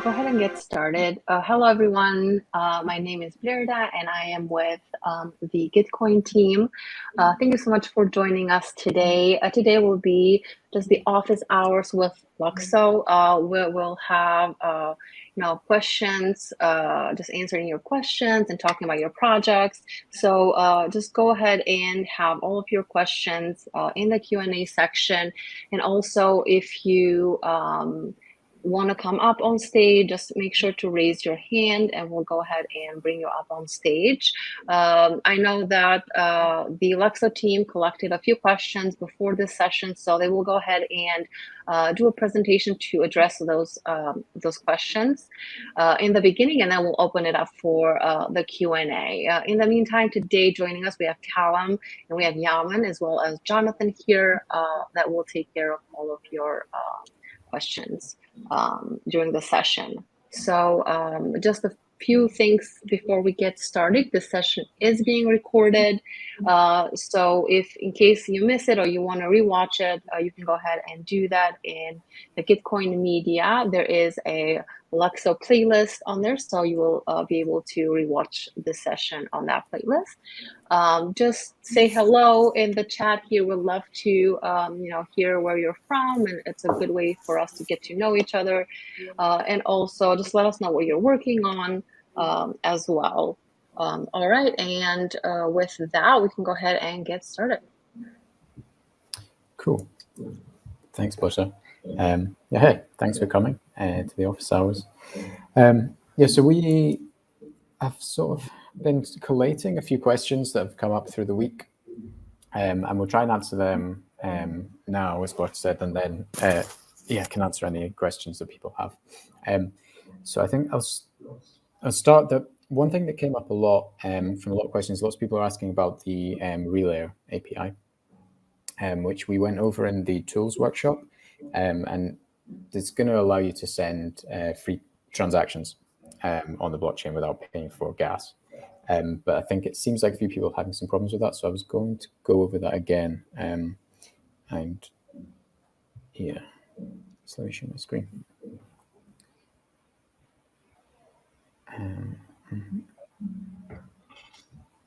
go ahead and get started. Hello, everyone. My name is Blirda, and I am with the Gitcoin team. Thank you so much for joining us today. Today will be just the office hours with LUKSO. We'll have questions, just answering your questions and talking about your projects. So just go ahead and have all of your questions in the Q&A section. And also, if you want to come up on stage, just make sure to raise your hand and we'll go ahead and bring you up on stage. I know that the LUKSO team collected a few questions before this session, so they will go ahead and do a presentation to address those questions in the beginning, and then we'll open it up for the Q&A. In the meantime, today joining us, we have Callum and we have Yaman, as well as Jonathan here, that will take care of all of your questions during the session. So just a few things before we get started. This session is being recorded. So if in case you miss it or you want to rewatch it, you can go ahead and do that in the Gitcoin media. There is a LUKSO playlist on there, so you will be able to rewatch this session on that playlist. Just say hello in the chat here. We'd love to hear where you're from, and it's a good way for us to get to know each other. And also just let us know what you're working on as well. All right, and with that, we can go ahead and get started. Cool. Thanks, Blirda. Hey, thanks for coming to the office hours. So we have sort of been collating a few questions that have come up through the week, and we'll try and answer them now, as Blirda said, and then can answer any questions that people have. So I think I'll start. The one thing that came up a lot from a lot of questions, lots of people are asking about the Relayer API, which we went over in the tools workshop, and it's going to allow you to send free transactions on the blockchain without paying for gas. But I think it seems like a few people are having some problems with that, so I was going to go over that again. So let me share my screen.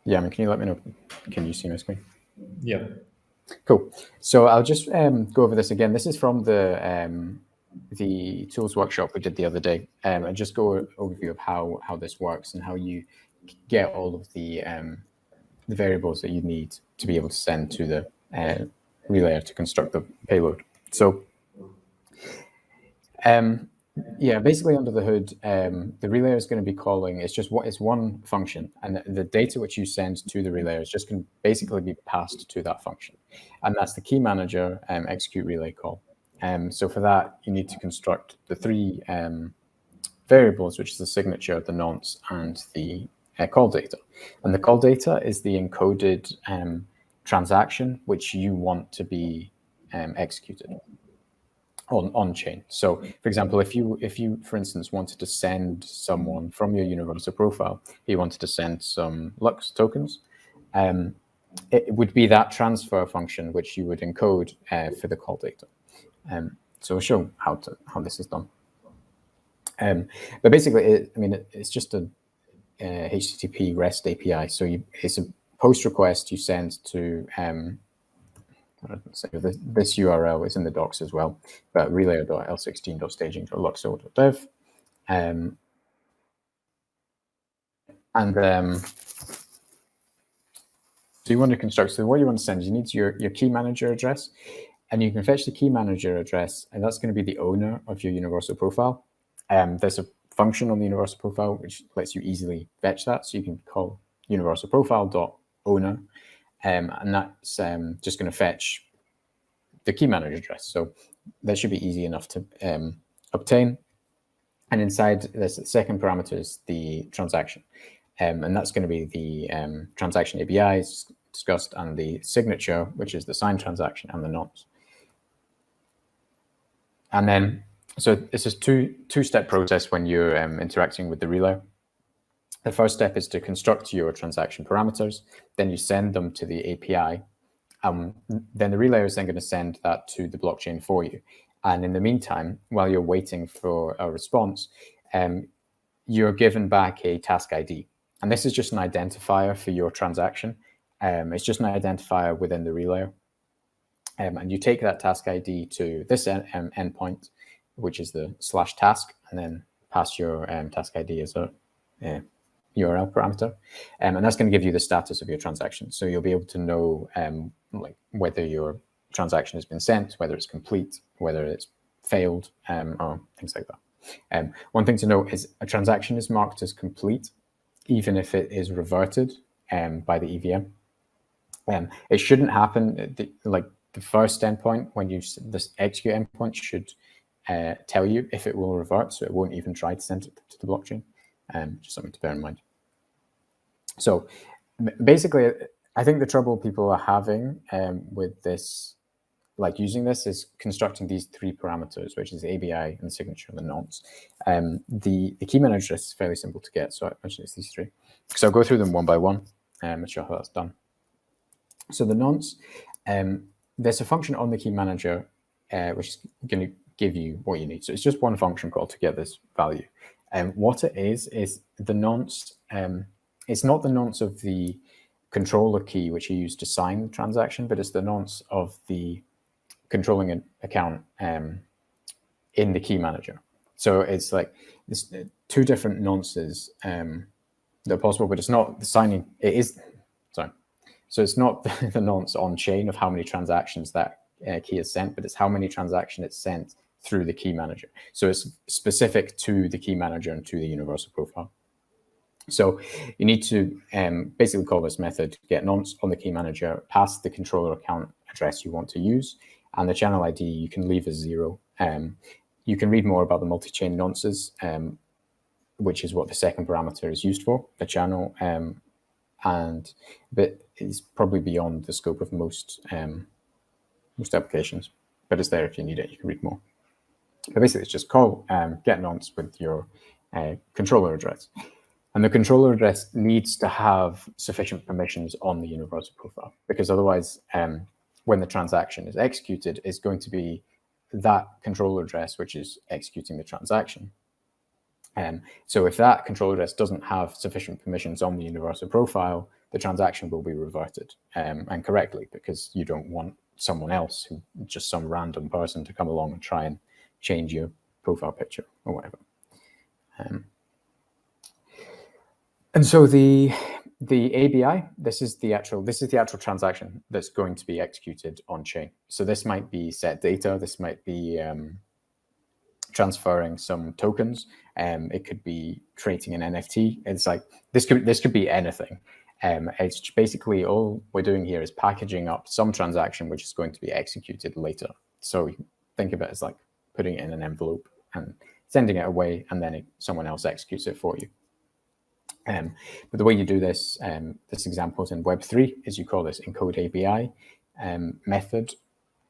Can you let me know? Can you see my screen? Yeah. Cool. So I'll just go over this again. This is from the tools workshop we did the other day, and just go over overview of how this works and how you get all of the variables that you need to be able to send to the relayer to construct the payload. So basically under the hood, the relayer is going to be calling, it's one function, and the data which you send to the relayer is just going to basically be passed to that function. And that's the key manager execute relay call. So for that, you need to construct the three variables, which is the signature, the nonce, and the call data. And the call data is the encoded transaction which you want to be executed on chain. So for example, if you for instance wanted to send someone from your universal profile, you wanted to send some LUKS tokens, it would be that transfer function which you would encode for the call data. So we'll show how this is done. But basically, it's just a HTTP REST API. So it's a post request you send to this URL is in the docs as well, but relayer.l16.staging.luxo.dev. So you want to construct, so what you want to send, you need your key manager address, and you can fetch the key manager address, and that's going to be the owner of your universal profile. There's a function on the universal profile which lets you easily fetch that, so you can call universal profile.owner, and that's just going to fetch the key manager address. So that should be easy enough to obtain. And inside this, the second parameter is the transaction, and that's going to be the transaction API discussed, and the signature, which is the signed transaction, and the nonce. And then, so this is two-step process when you're interacting with the relay. The first step is to construct your transaction parameters. Then you send them to the API. Then the relayer is then going to send that to the blockchain for you. And in the meantime, while you're waiting for a response, you're given back a task ID. And this is just an identifier for your transaction. It's just an identifier within the relayer. And you take that task ID to this endpoint, which is the /task, and then pass your task ID as a URL parameter. And that's going to give you the status of your transaction. So you'll be able to know like whether your transaction has been sent, whether it's complete, whether it's failed, or things like that. One thing to note is a transaction is marked as complete, even if it is reverted by the EVM. It shouldn't happen, like the first endpoint, when you this execute endpoint should tell you if it will revert, so it won't even try to send it to the blockchain. Just something to bear in mind. So basically, I think the trouble people are having with this, like using this, is constructing these three parameters, which is the ABI and the signature and the nonce. The key manager is fairly simple to get, so I mentioned it's these three. So I'll go through them one by one and show how that's done. So the nonce, there's a function on the key manager which is going to give you what you need. So it's just one function call to get this value. What it is the nonce. It's not the nonce of the controller key which you use to sign the transaction, but it's the nonce of the controlling an account in the key manager. So it's like this two different nonces that are possible, but it's not the signing. It is, sorry. So it's not the nonce on chain of how many transactions that key is sent, but it's how many transactions it's sent through the key manager. So it's specific to the key manager and to the universal profile. So you need to basically call this method get nonce on the key manager, pass the controller account address you want to use, and the channel ID you can leave as 0. You can read more about the multi-chain nonces, which is what the second parameter is used for, the channel, but it's probably beyond the scope of most applications, but it's there if you need it. You can read more. But basically, it's just call get nonce with your controller address. And the controller address needs to have sufficient permissions on the universal profile, because otherwise, when the transaction is executed, it's going to be that controller address which is executing the transaction. So if that controller address doesn't have sufficient permissions on the universal profile, the transaction will be reverted, and correctly, because you don't want someone else, just some random person, to come along and try and change your profile picture or whatever. And so the ABI, this is the actual transaction that's going to be executed on chain. So this might be set data, this might be transferring some tokens, it could be creating an NFT. It's like this could be anything. It's basically all we're doing here is packaging up some transaction which is going to be executed later. So you can think of it as like putting it in an envelope and sending it away, and then someone else executes it for you. But the way you do this, this example is in Web3, is you call this encode ABI method.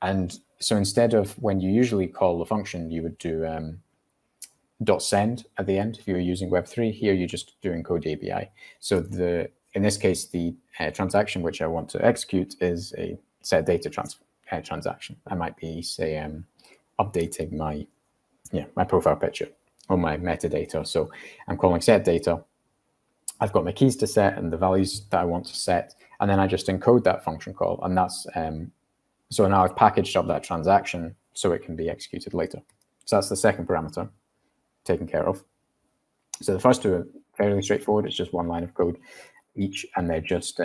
And so instead of when you usually call the function, you would do .send at the end if you were using Web3. Here you just do encode ABI. So in this case, the transaction which I want to execute is a set data transaction. I might be, say, updating my profile picture or my metadata. So I'm calling set data. I've got my keys to set and the values that I want to set, and then I just encode that function call, and that's so now I've packaged up that transaction so it can be executed later. So that's the second parameter taken care of. So the first two are fairly straightforward. It's just one line of code each, and they're just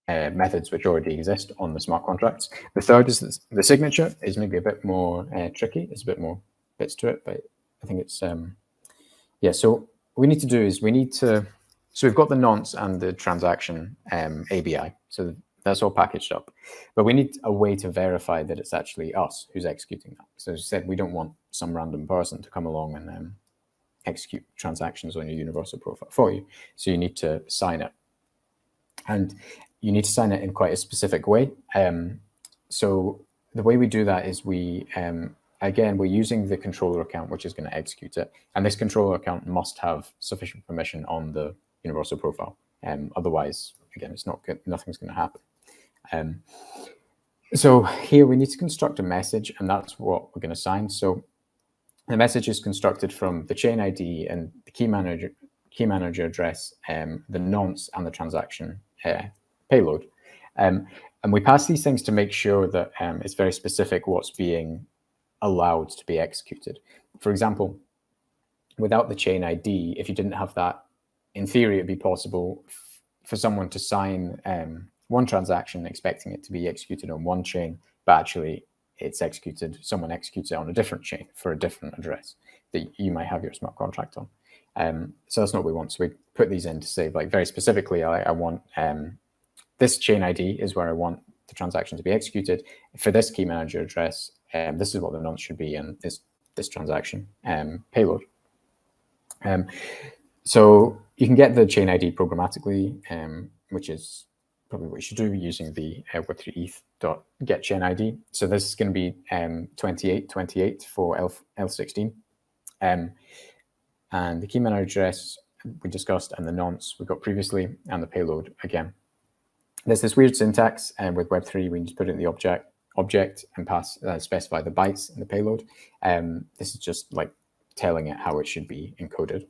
methods which already exist on the smart contracts. The third is the signature is maybe a bit more tricky. There's a bit more bits to it, but I think it's so what we need to do is so we've got the nonce and the transaction ABI. So that's all packaged up, but we need a way to verify that it's actually us who's executing that. So as I said, we don't want some random person to come along and execute transactions on your universal profile for you. So you need to sign it, and you need to sign it in quite a specific way. So the way we do that is again, we're using the controller account, which is going to execute it. And this controller account must have sufficient permission on the universal profile. Otherwise, again, it's not good. Nothing's going to happen. So here we need to construct a message, and that's what we're going to sign. So The message is constructed from the chain ID and the key manager address, the nonce, and the transaction payload. And we pass these things to make sure that it's very specific what's being allowed to be executed. For example, without the chain ID, if you didn't have that, in theory, it'd be possible for someone to sign one transaction expecting it to be executed on one chain, but actually someone executes it on a different chain for a different address that you might have your smart contract on. So that's not what we want. So we put these in to say, like, very specifically, I want this chain ID is where I want the transaction to be executed. For this key manager address, this is what the nonce should be, and this transaction payload. So you can get the chain ID programmatically, which is probably what you should do using the web3eth.getChainID. So this is going to be 2828 for L16. And the key manager address we discussed, and the nonce we got previously, and the payload again. There's this weird syntax, and with Web3 we can just put it in the object and specify the bytes in the payload. This is just like telling it how it should be encoded.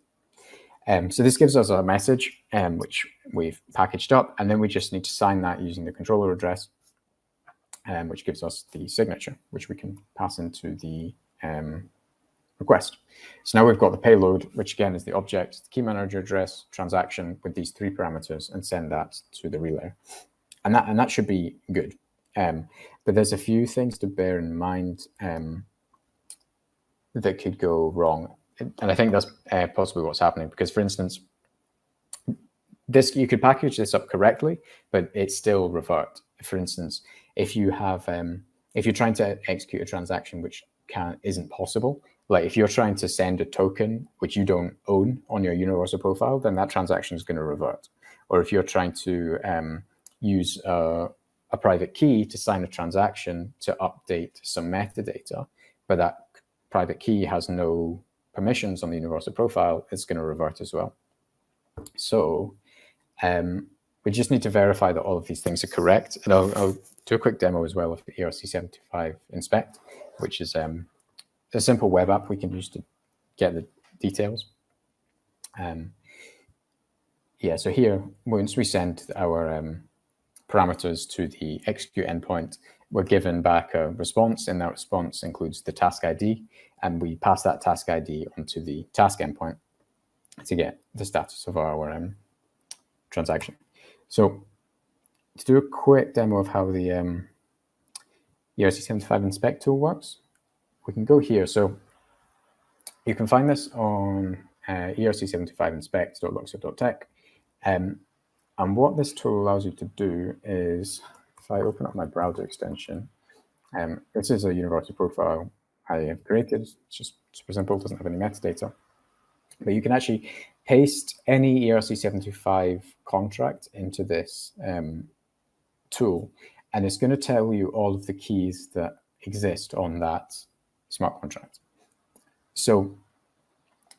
So this gives us a message, which we've packaged up, and then we just need to sign that using the controller address, which gives us the signature, which we can pass into the request. So now we've got the payload, which again is the object, the key manager address, transaction with these three parameters, and send that to the relay. And that should be good. But there's a few things to bear in mind that could go wrong. And I think that's possibly what's happening, because, for instance, you could package this up correctly, but it's still revert. For instance, if you're trying to execute a transaction which isn't possible, like if you're trying to send a token which you don't own on your universal profile, then that transaction is going to revert. Or if you're trying to use a private key to sign a transaction to update some metadata, but that private key has no permissions on the universal profile, it's going to revert as well. So we just need to verify that all of these things are correct. And I'll do a quick demo as well of the ERC75 inspect, which is a simple web app we can use to get the details. So here, once we send our parameters to the execute endpoint, we're given back a response, and that response includes the task ID, and we pass that task ID onto the task endpoint to get the status of our transaction. So to do a quick demo of how the ERC75 inspect tool works, we can go here. So you can find this on ERC75inspect.lukso.tech. And what this tool allows you to do is, if I open up my browser extension, this is a universal profile I have created. It's just super simple, doesn't have any metadata. But you can actually paste any ERC75 contract into this tool, and it's going to tell you all of the keys that exist on that smart contract. So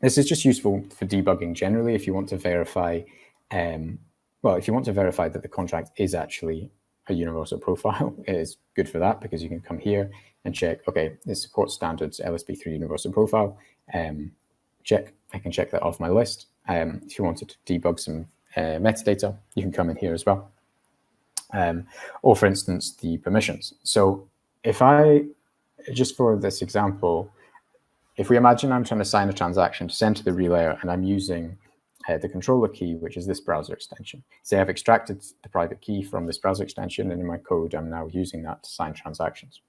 this is just useful for debugging generally if you want to verify, if you want to verify that the contract is actually a universal profile. It is good for that, because you can come here and check, okay, this supports standards LSP3 universal profile. Check, I can check that off my list. If you wanted to debug some metadata, you can come in here as well. Or for instance, the permissions. So if just for this example, if we imagine I'm trying to sign a transaction to send to the relayer, and I'm using the controller key, which is this browser extension. Say I've extracted the private key from this browser extension, and in my code, I'm now using that to sign transactions.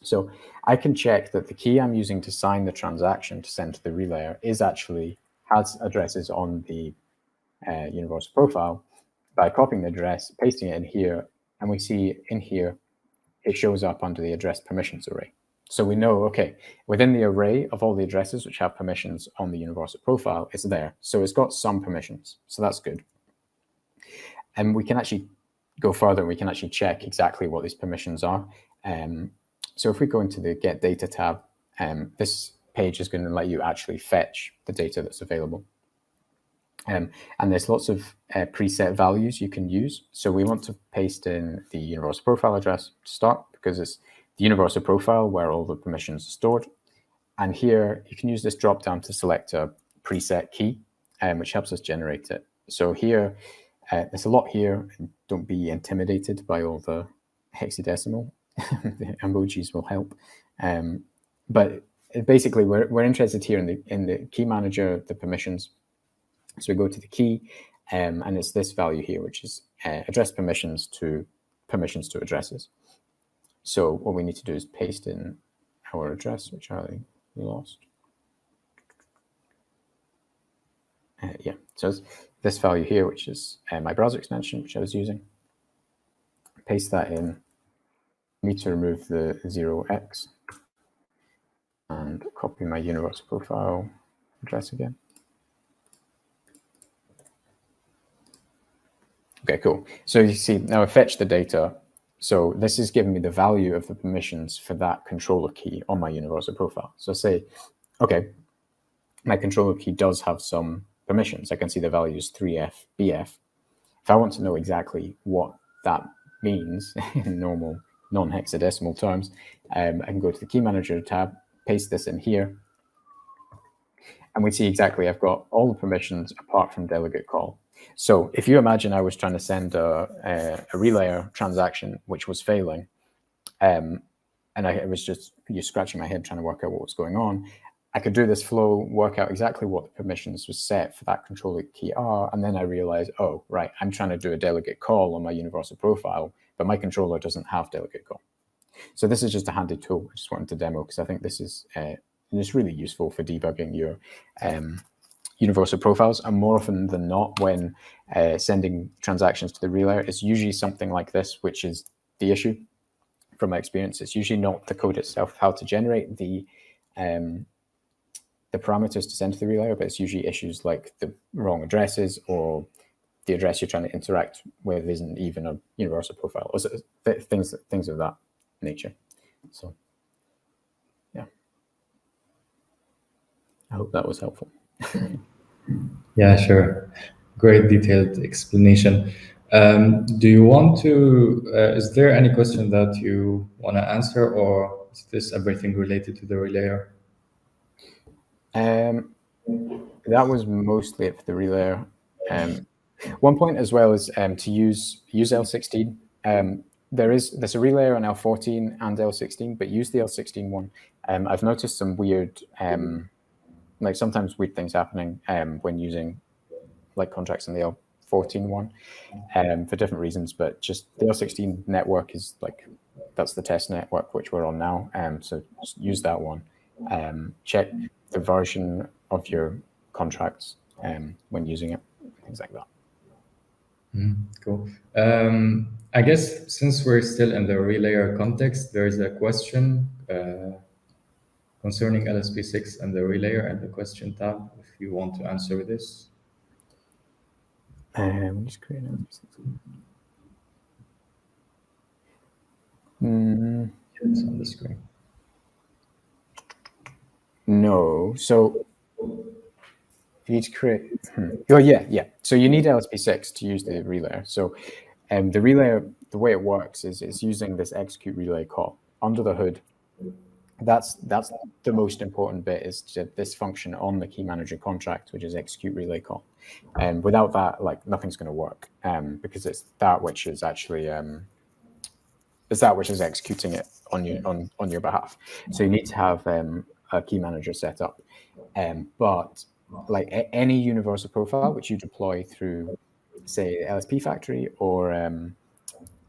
So I can check that the key I'm using to sign the transaction to send to the relayer has addresses on the universal profile by copying the address, pasting it in here, and we see in here, it shows up under the address permissions array. So we know, okay, within the array of all the addresses which have permissions on the universal profile, it's there. So it's got some permissions. So that's good. And we can actually go further. We can actually check exactly what these permissions are. So if we go into the Get Data tab, this page is going to let you actually fetch the data that's available. And there's lots of preset values you can use. So we want to paste in the universal profile address to start, because it's the universal profile where all the permissions are stored. And here you can use this drop down to select a preset key, which helps us generate it. So here, there's a lot here, and don't be intimidated by all the hexadecimal. The emojis will help. But basically, we're interested here in the key manager, the permissions. So we go to the key, and it's this value here, which is address permissions to addresses. So what we need to do is paste in our address, which I lost. Yeah, so it's this value here, which is my browser extension, which I was using. Paste that in. I need to remove the 0x and copy my universal profile address again. Okay, cool. So you see, now I fetched the data. So this is giving me the value of the permissions for that controller key on my universal profile. So say, okay, my controller key does have some permissions. I can see the values 3F, BF. If I want to know exactly what that means in normal non-hexadecimal terms, I can go to the key manager tab, paste this in here, and we see exactly I've got all the permissions apart from delegate call. So if you imagine I was trying to send a relayer transaction which was failing, and I was just scratching my head trying to work out what was going on, I could do this flow, work out exactly what the permissions was set for that controller key are, and then I realized, oh, right, I'm trying to do a delegate call on my universal profile, but my controller doesn't have delegate call. So this is just a handy tool. I just wanted to demo because I think this is really useful for debugging your universal profiles. And more often than not, when sending transactions to the relayer, it's usually something like this, which is the issue. From my experience, it's usually not the code itself, how to generate the parameters to send to the relayer, but it's usually issues like the wrong addresses or the address you're trying to interact with isn't even a universal profile, or things of that nature. So, yeah. I hope that was helpful. Yeah, sure. Great detailed explanation. Do you want to, is there any question that you want to answer, or is this everything related to the relayer? That was mostly it for the relayer. One point as well is to use L16. There's a relayer on L14 and L16, but use the L16 one. I've noticed some weird, like sometimes weird things happening when using like contracts in the L14 one for different reasons, but just the L16 network is like, that's the test network which we're on now. So just use that one. Check the version of your contracts when using it, things like that. Cool. I guess since we're still in the relayer context, there is a question concerning LSP6 and the relayer and the question tab, if you want to answer this. Just create LSP6. It's on the screen. No, so you need to create. Oh yeah. So you need LSP6 to use the relayer. So the relayer, the way it works is it's using this execute relay call under the hood. That's the most important bit, is this function on the key manager contract, which is execute relay call. And without that, like nothing's going to work because it's that which is actually executing it on your behalf. So you need to have a key manager set up. But like any universal profile which you deploy through, say, LSP Factory or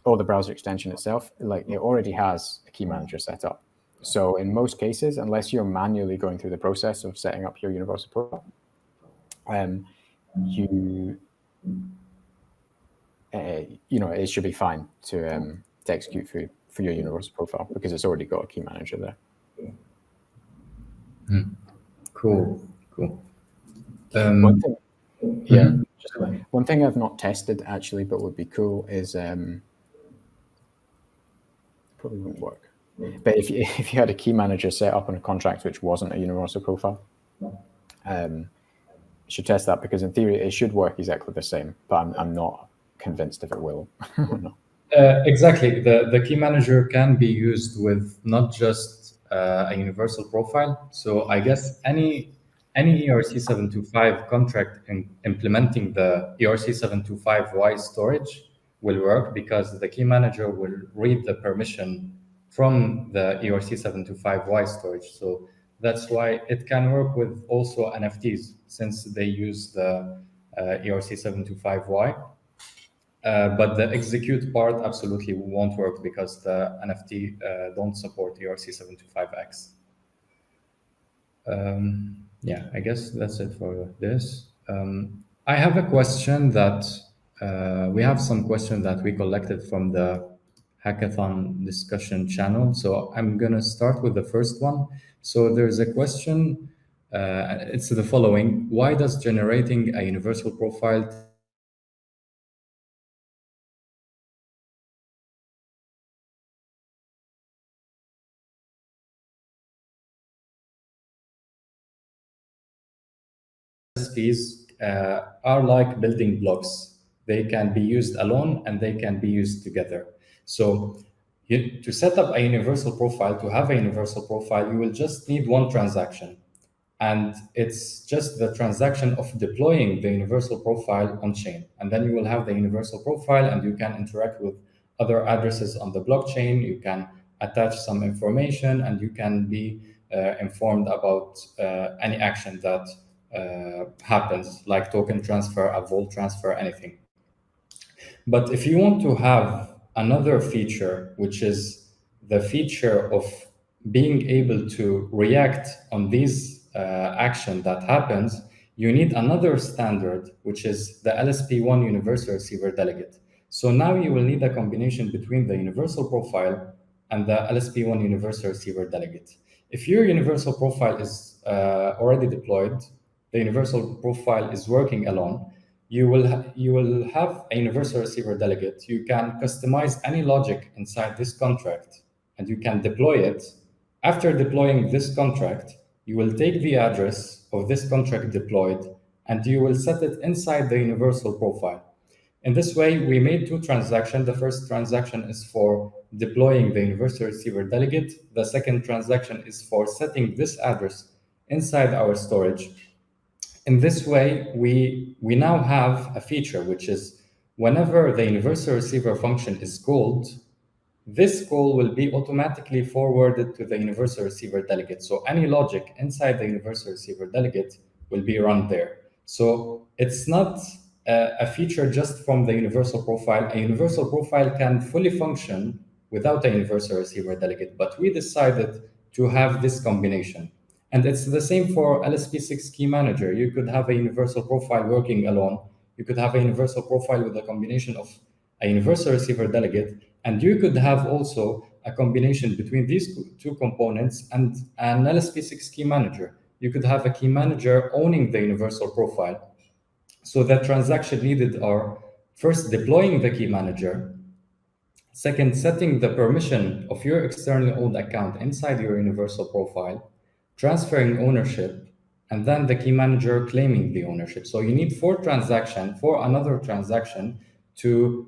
the browser extension itself, like it already has a key manager set up. So in most cases, unless you're manually going through the process of setting up your universal profile, it should be fine to execute for your universal profile because it's already got a key manager there. Cool. One thing, one thing I've not tested actually, but would be cool is probably won't work. But if you had a key manager set up on a contract which wasn't a universal profile, you should test that, because in theory it should work exactly the same. But I'm not convinced if it will. No. Exactly. The key manager can be used with not just a universal profile. So I guess any ERC 725 contract implementing the ERC 725Y storage will work, because the key manager will read the permission from the ERC 725Y storage. So that's why it can work with also NFTs, since they use the ERC 725Y. But the execute part absolutely won't work, because the NFT don't support ERC 725X. Yeah, I guess that's it for this. I have a question that we have some questions that we collected from the hackathon discussion channel. So I'm gonna start with the first one. So there's a question. It's the following: why does generating a universal profile take so long? LSPs are like building blocks. They can be used alone and they can be used together. So to set up a universal profile, to have a universal profile, you will just need one transaction. And it's just the transaction of deploying the universal profile on chain. And then you will have the universal profile, and you can interact with other addresses on the blockchain. You can attach some information, and you can be informed about any action that happens, like token transfer, a vault transfer, anything. But if you want to have another feature, which is the feature of being able to react on these action that happens, you need another standard, which is the LSP1 Universal Receiver Delegate. So now you will need a combination between the universal profile and the LSP1 Universal Receiver Delegate. If your universal profile is already deployed, the universal profile is working alone, you will have a universal receiver delegate. You can customize any logic inside this contract, and you can deploy it. After deploying this contract, you will take the address of this contract deployed, and you will set it inside the universal profile. In this way, we made two transactions. The first transaction is for deploying the universal receiver delegate. The second transaction is for setting this address inside our storage. In this way, we now have a feature, which is whenever the universal receiver function is called, this call will be automatically forwarded to the universal receiver delegate. So any logic inside the universal receiver delegate will be run there. So it's not a feature just from the universal profile. A universal profile can fully function without a universal receiver delegate, but we decided to have this combination. And it's the same for LSP6 key manager. You could have a universal profile working alone. You could have a universal profile with a combination of a universal receiver delegate, and you could have also a combination between these two components and an LSP6 key manager. You could have a key manager owning the universal profile. So the transaction needed are first deploying the key manager, second, setting the permission of your externally owned account inside your universal profile, transferring ownership, and then the key manager claiming the ownership. So you need four transactions for another transaction to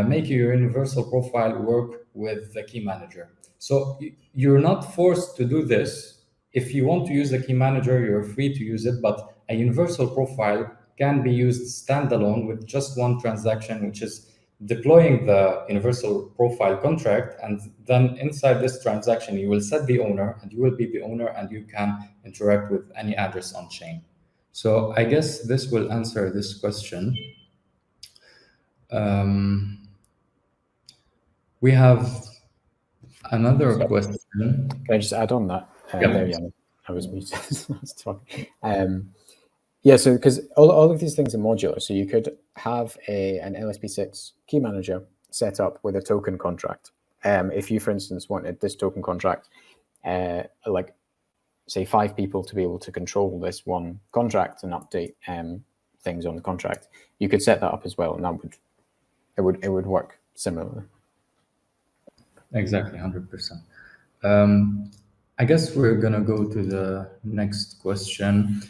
make your universal profile work with the key manager. So you're not forced to do this. If you want to use a key manager, you're free to use it, but a universal profile can be used standalone with just one transaction, which is deploying the universal profile contract. And then inside this transaction, you will set the owner, and you will be the owner, and you can interact with any address on chain. So I guess this will answer this question. We have another question. Can I just add on that? Yeah. There, yeah, I was muted. I was talking. Yeah, so because all of these things are modular, so you could have an LSP6 key manager set up with a token contract. If you, for instance, wanted this token contract, like say 5 people to be able to control this one contract and update things on the contract, you could set that up as well, and that would work similarly. Exactly, 100%. I guess we're gonna go to the next question.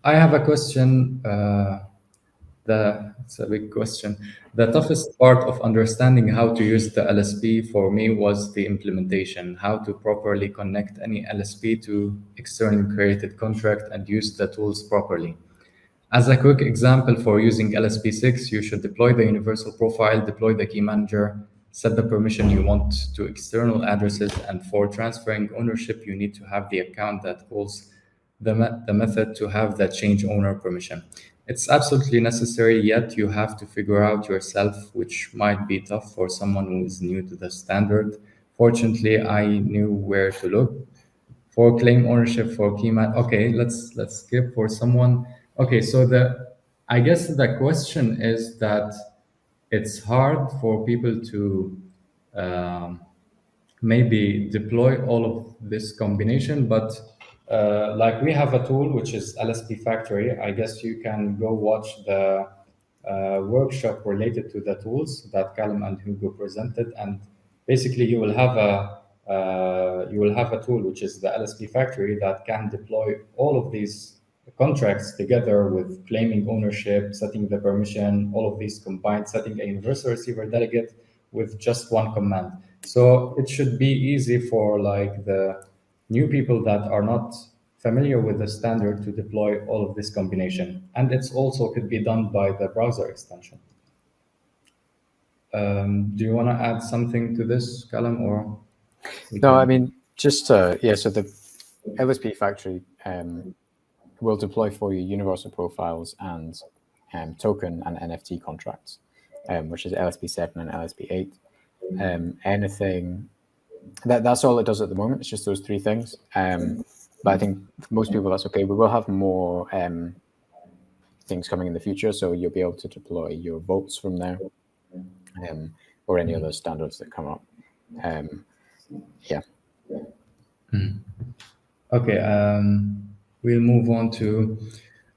I have a question It's a big question. The toughest part of understanding how to use the LSP for me was the implementation, how to properly connect any LSP to externally created contract and use the tools properly. As a quick example for using LSP6, you should deploy the universal profile, deploy the key manager, set the permission you want to external addresses, and for transferring ownership, you need to have the account that calls the method to have that change owner permission. It's absolutely necessary, yet you have to figure out yourself, which might be tough for someone who is new to the standard. Fortunately, I knew where to look for claim ownership for key man. Okay, let's skip for someone. Okay, so I guess the question is that it's hard for people to maybe deploy all of this combination, but like we have a tool which is LSP Factory. I guess you can go watch the workshop related to the tools that Callum and Hugo presented, and basically you will have a tool which is the LSP Factory that can deploy all of these contracts together with claiming ownership, setting the permission, all of these combined, setting a universal receiver delegate with just one command. So it should be easy for like the new people that are not familiar with the standard to deploy all of this combination. And it's also could be done by the browser extension. Do you want to add something to this, Callum, or? No, I mean, just, yeah, so the LSP Factory will deploy for you universal profiles and token and NFT contracts, which is LSP7 and LSP8. Anything that's all it does at the moment. It's just those three things. But I think for most people that's okay. We will have more things coming in the future, so you'll be able to deploy your votes from there, or any other standards that come up. Yeah. Okay. We'll move on to.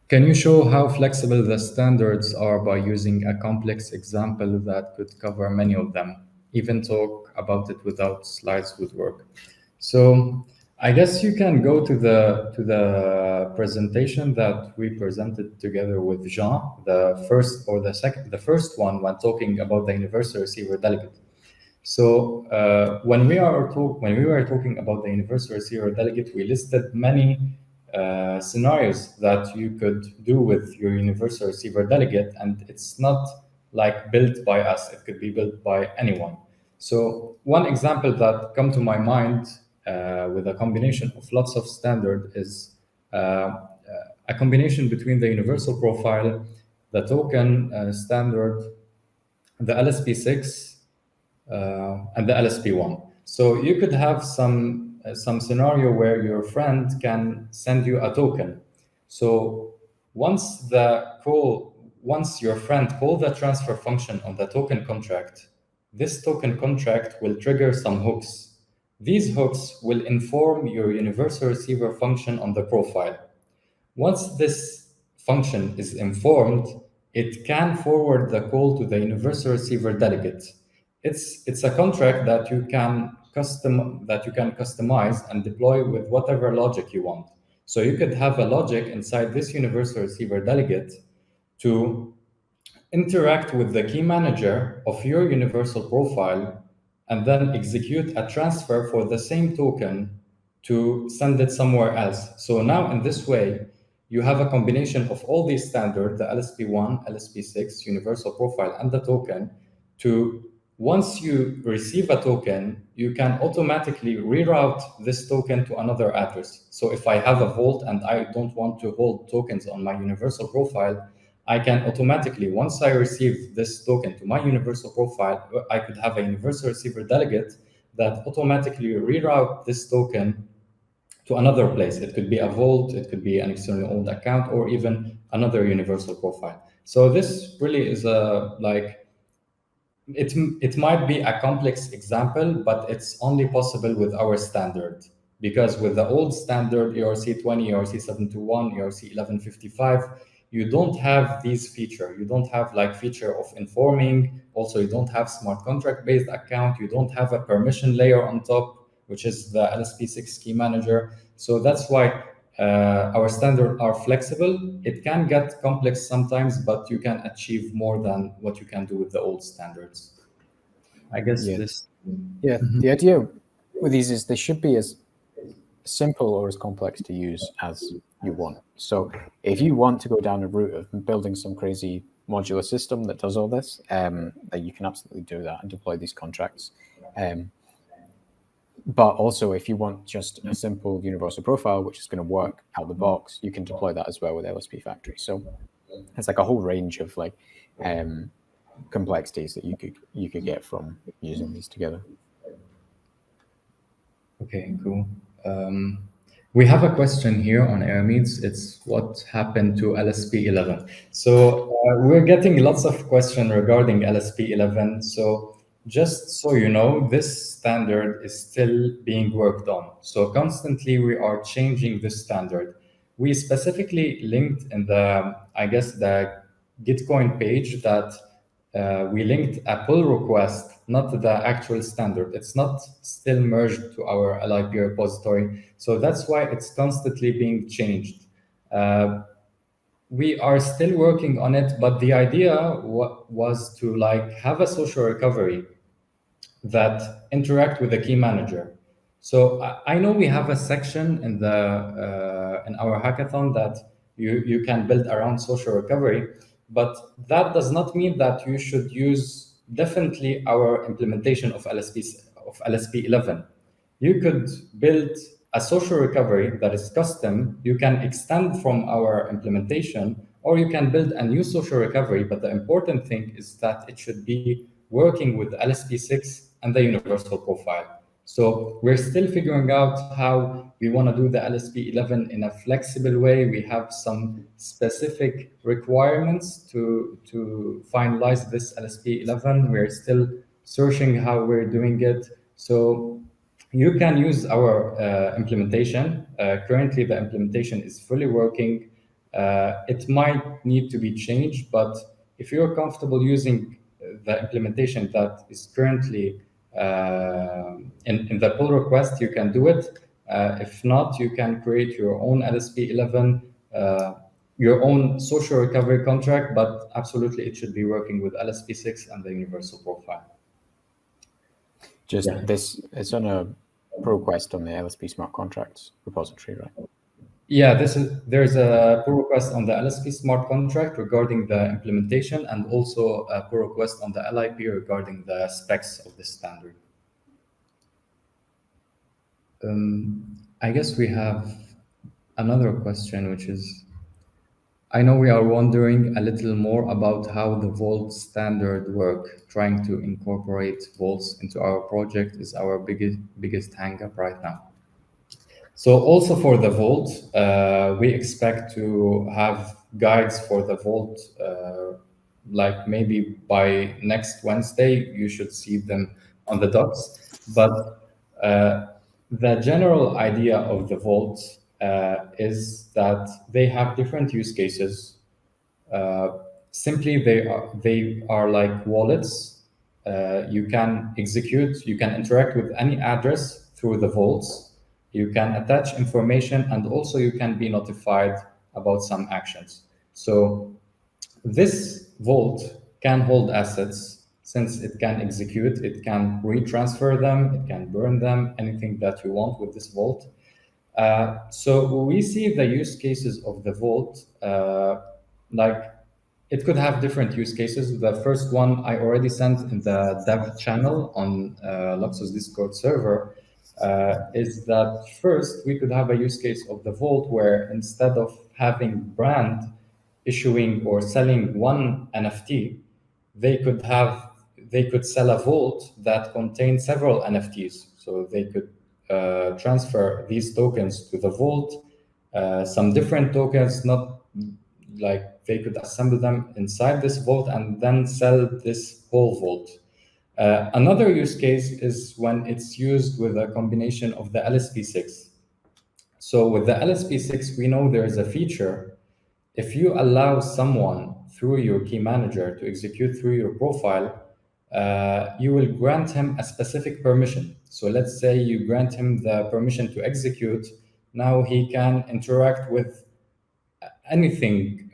Can you show how flexible the standards are by using a complex example that could cover many of them? Even talk about it without slides would work. So I guess you can go to the presentation that we presented together with Jean, the first one when talking about the universal receiver delegate. So when we were talking about the universal receiver delegate, we listed many scenarios that you could do with your universal receiver delegate, and it's not like built by us. It could be built by anyone. So one example that come to my mind with a combination of lots of standard is a combination between the universal profile, the token standard, the LSP6, and the LSP1. So you could have some scenario where your friend can send you a token. So once your friend calls the transfer function on the token contract, this token contract will trigger some hooks. These hooks will inform your universal receiver function on the profile. Once this function is informed, it can forward the call to the universal receiver delegate. It's a contract that you can customize and deploy with whatever logic you want. So you could have a logic inside this universal receiver delegate to interact with the key manager of your universal profile and then execute a transfer for the same token to send it somewhere else. So now in this way, you have a combination of all these standards, the LSP1, LSP6, universal profile, and the token. Once you receive a token, you can automatically reroute this token to another address. So if I have a vault and I don't want to hold tokens on my universal profile, I can automatically, once I receive this token to my universal profile, I could have a universal receiver delegate that automatically reroute this token to another place. It could be a vault, it could be an externally owned account, or even another universal profile. So this really is it might be a complex example, but it's only possible with our standard. Because with the old standard, ERC20, ERC721, ERC1155, you don't have these features. You don't have feature of informing. Also, you don't have smart contract-based account. You don't have a permission layer on top, which is the LSP6 key manager. So that's why our standards are flexible. It can get complex sometimes, but you can achieve more than what you can do with the old standards. I guess this. Yeah, the idea with these is they should be as simple or as complex to use as you want. So if you want to go down a route of building some crazy modular system that does all this, that you can absolutely do that and deploy these contracts. But also, if you want just a simple universal profile, which is going to work out the box, you can deploy that as well with LSP Factory. So it's like a whole range of like complexities that you could get from using these together. Okay, cool. We have a question here on Aramedes. It's what happened to LSP 11. So we're getting lots of questions regarding LSP 11. So just so you know, this standard is still being worked on. So constantly we are changing this standard. We specifically linked in the, I guess, the Gitcoin page that we linked a pull request, not the actual standard. It's not still merged to our LIP repository. So that's why it's constantly being changed. We are still working on it, but the idea was to like have a social recovery that interact with the key manager. So I know we have a section in the in our hackathon that you can build around social recovery, but that does not mean that you should use definitely our implementation of LSP 11. You could build a social recovery that is custom. You can extend from our implementation, or you can build a new social recovery. But the important thing is that it should be working with LSP6 and the universal profile. So we're still figuring out how we want to do the LSP 11 in a flexible way. We have some specific requirements to finalize this LSP 11. We're still searching how we're doing it. So you can use our implementation. Currently, the implementation is fully working. It might need to be changed, but if you're comfortable using the implementation that is currently in the pull request, you can do it. If not, you can create your own LSP 11, your own social recovery contract, but absolutely it should be working with LSP 6 and the universal profile. Just this, it's on a pull request on the LSP smart contracts repository, right? Yeah, there's a pull request on the LSP smart contract regarding the implementation, and also a pull request on the LIP regarding the specs of the standard. I guess we have another question, which is, I know we are wondering a little more about how the Vault standard work. Trying to incorporate vaults into our project is our biggest hang-up right now. So also for the Vault, we expect to have guides for the Vault, like maybe by next Wednesday, you should see them on the docs. But the general idea of the Vault is that they have different use cases. Simply, they are like wallets. You can execute, you can interact with any address through the vaults. You can attach information, and also you can be notified about some actions. So this vault can hold assets. Since it can execute, it can retransfer them, it can burn them, anything that you want with this vault. So we see the use cases of the vault, like it could have different use cases. The first one I already sent in the dev channel on LUKSO's Discord server is that first we could have a use case of the vault where instead of having brand issuing or selling one NFT, they could sell a vault that contains several NFTs. So they could transfer these tokens to the vault, some different tokens, not like they could assemble them inside this vault and then sell this whole vault. Another use case is when it's used with a combination of the LSP6. So with the LSP6, we know there is a feature. If you allow someone through your key manager to execute through your profile, you will grant him a specific permission. So let's say you grant him the permission to execute now he can interact with anything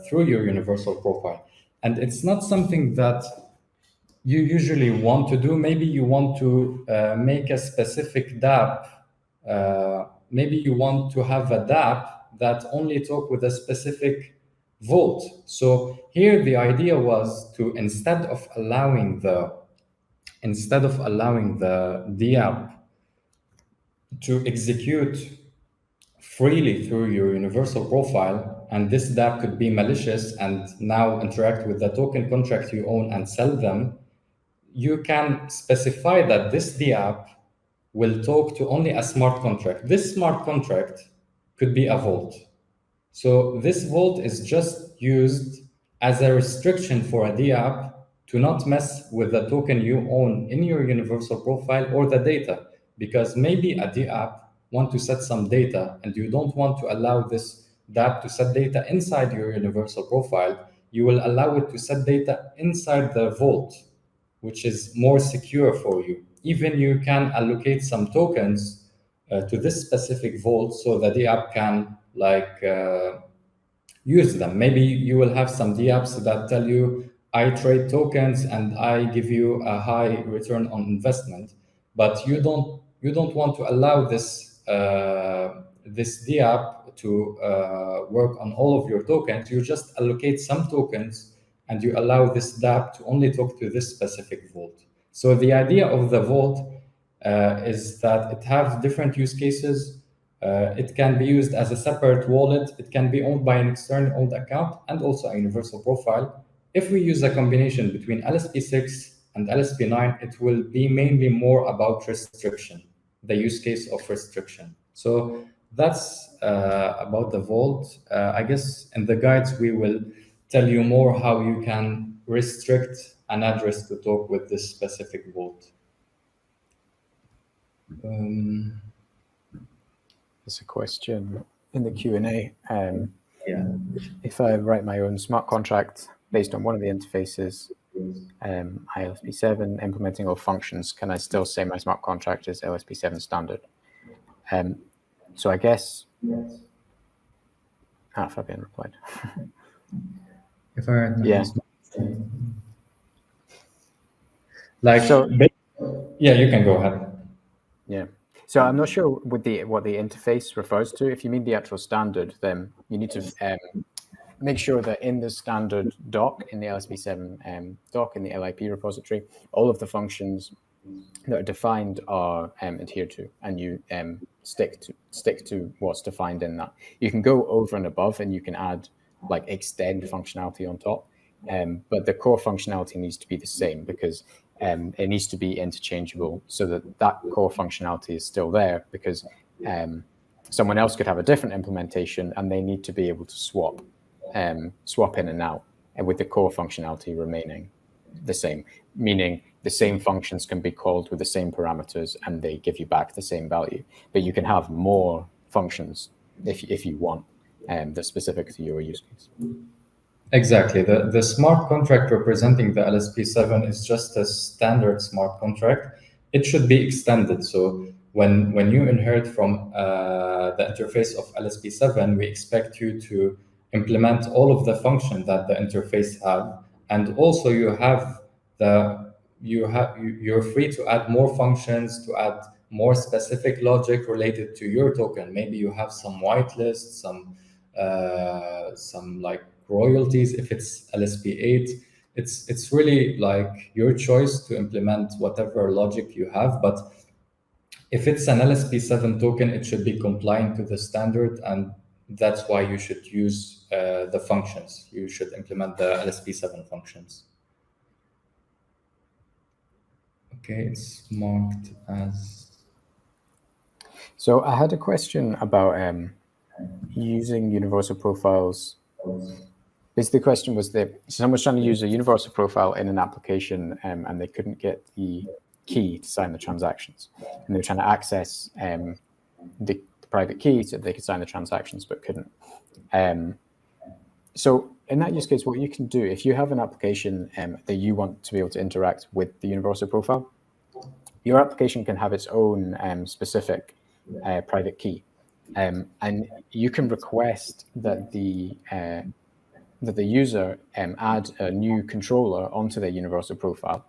through your universal profile. And it's not something that you usually want to do. Maybe you want to make a specific dApp. Maybe you want to have a dApp that only talk with a specific vault. So here the idea was to, instead of allowing the dApp to execute freely through your universal profile, and this dApp could be malicious and now interact with the token contract you own and sell them, you can specify that this dApp will talk to only a smart contract. This smart contract could be a vault. So this vault is just used as a restriction for a dApp to not mess with the token you own in your universal profile or the data, because maybe a dApp want to set some data and you don't want to allow this dApp to set data inside your universal profile. You will allow it to set data inside the vault, which is more secure for you. Even you can allocate some tokens to this specific vault so that the app can use them. Maybe you will have some dApps that tell you, I trade tokens and I give you a high return on investment, but you don't want to allow this dApp to work on all of your tokens. You just allocate some tokens and you allow this dApp to only talk to this specific vault. So the idea of the vault is that it has different use cases. It can be used as a separate wallet. It can be owned by an external owned account and also a universal profile. If we use a combination between LSP6 and LSP9, it will be mainly more about restriction, the use case of restriction. So that's about the vault. I guess in the guides, we will tell you more how you can restrict an address to talk with this specific vault. There's a question in the Q&A. Yeah. If I write my own smart contract based on one of the interfaces, ILSP7, implementing all functions, can I still say my smart contract is LSP7 standard? So I guess... Fabian replied. If I yeah. Yeah, you can go ahead. Yeah. So I'm not sure what the interface refers to. If you mean the actual standard, then you need to make sure that in the standard doc, in the LSP7 doc, in the LIP repository, all of the functions that are defined are adhered to, and you stick to what's defined in that. You can go over and above, and you can add like extend functionality on top, but the core functionality needs to be the same, because it needs to be interchangeable so that core functionality is still there, because someone else could have a different implementation and they need to be able to swap in and out, and with the core functionality remaining the same, meaning the same functions can be called with the same parameters and they give you back the same value, but you can have more functions if you want, that's specific to your use case. Exactly. The smart contract representing the LSP7 is just a standard smart contract. It should be extended. So when you inherit from the interface of LSP7, we expect you to implement all of the functions that the interface have, and also you're free to add more functions, to add more specific logic related to your token. Maybe you have some whitelist, some like royalties. If it's LSP8, it's really like your choice to implement whatever logic you have. But if it's an LSP7 token, it should be compliant to the standard, and that's why you should use the functions. You should implement the LSP7 functions. Okay, it's marked as... So I had a question about using universal profiles. Basically, the question was that someone was trying to use a universal profile in an application and they couldn't get the key to sign the transactions. And they were trying to access the private key so they could sign the transactions, but couldn't. So in that use case, what you can do, if you have an application that you want to be able to interact with the universal profile, your application can have its own specific private key. And you can request that the user add a new controller onto their universal profile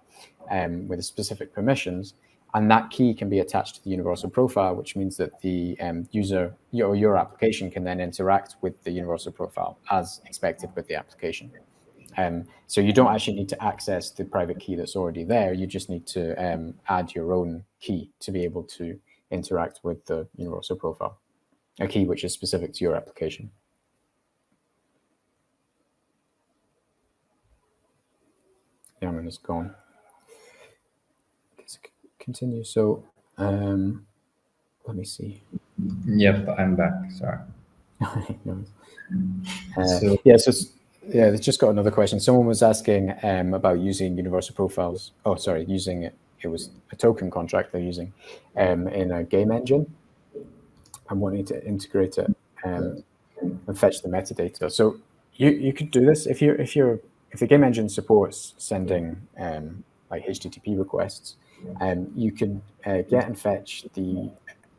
with specific permissions, and that key can be attached to the universal profile, which means that the user or your application can then interact with the universal profile as expected with the application. So you don't actually need to access the private key that's already there. You just need to add your own key to be able to interact with the universal profile, a key which is specific to your application. Yeah, I'm just going. Continue. So let me see. Yep, I'm back. Sorry. It's just got another question. Someone was asking about using universal profiles. Oh, sorry, using it. It was a token contract they're using in a game engine. I'm wanting to integrate it and fetch the metadata. So you could do this if the game engine supports sending like HTTP requests. You can get and fetch the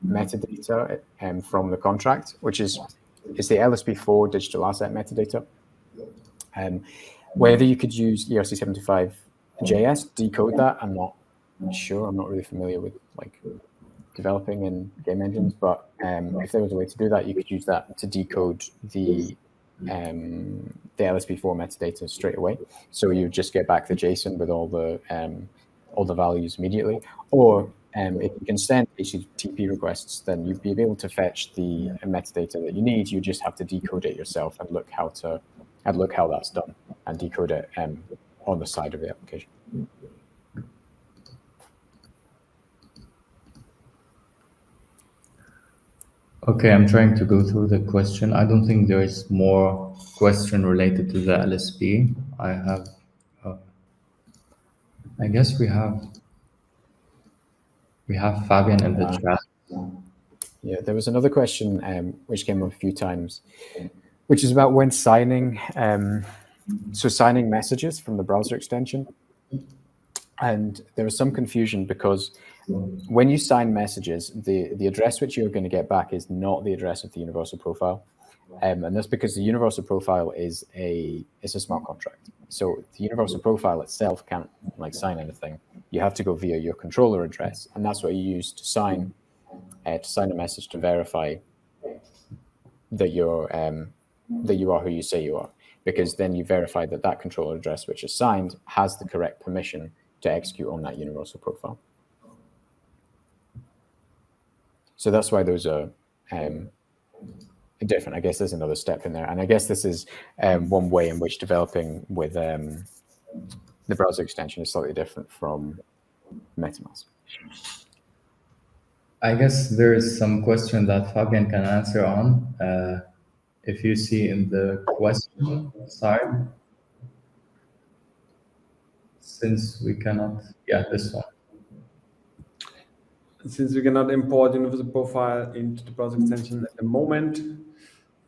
metadata from the contract, which is the LSP4 digital asset metadata. Whether you could use ERC75 JS, decode that, I'm not sure. I'm not really familiar with like developing in game engines, but if there was a way to do that, you could use that to decode the LSP4 metadata straight away. So you just get back the JSON with all the values immediately. Or if you can send HTTP requests, then you'd be able to fetch the metadata that you need. You just have to decode it yourself and look how that's done and decode it on the side of the application. Okay, I'm trying to go through the question. I don't think there is more question related to the LSP. I have, I guess we have Fabian in the chat. Yeah, there was another question which came up a few times, which is about when signing, signing messages from the browser extension. And there was some confusion because when you sign messages, the address which you're going to get back is not the address of the universal profile. And that's because the universal profile is a smart contract. So the universal profile itself can't like sign anything. You have to go via your controller address, and that's what you use to sign a message to verify that you are who you say you are, because then you verify that controller address which is signed has the correct permission to execute on that universal profile. So that's why those are different. I guess there's another step in there, and I guess this is one way in which developing with the browser extension is slightly different from MetaMask. I guess there is some question that Fabian can answer on. If you see in the question side, since we cannot, this one. Since we cannot import universal profile into the browser extension at the moment,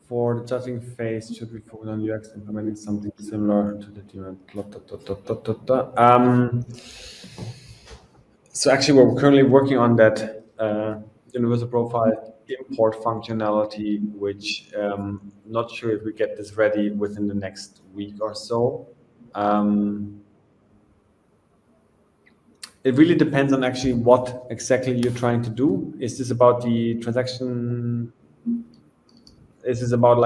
for the judging phase, should we focus on UX implementing something similar to the So actually, we're currently working on that universal profile import functionality, which not sure if we get this ready within the next week or so. It really depends on actually what exactly you're trying to do. Is this about the transaction? Is this about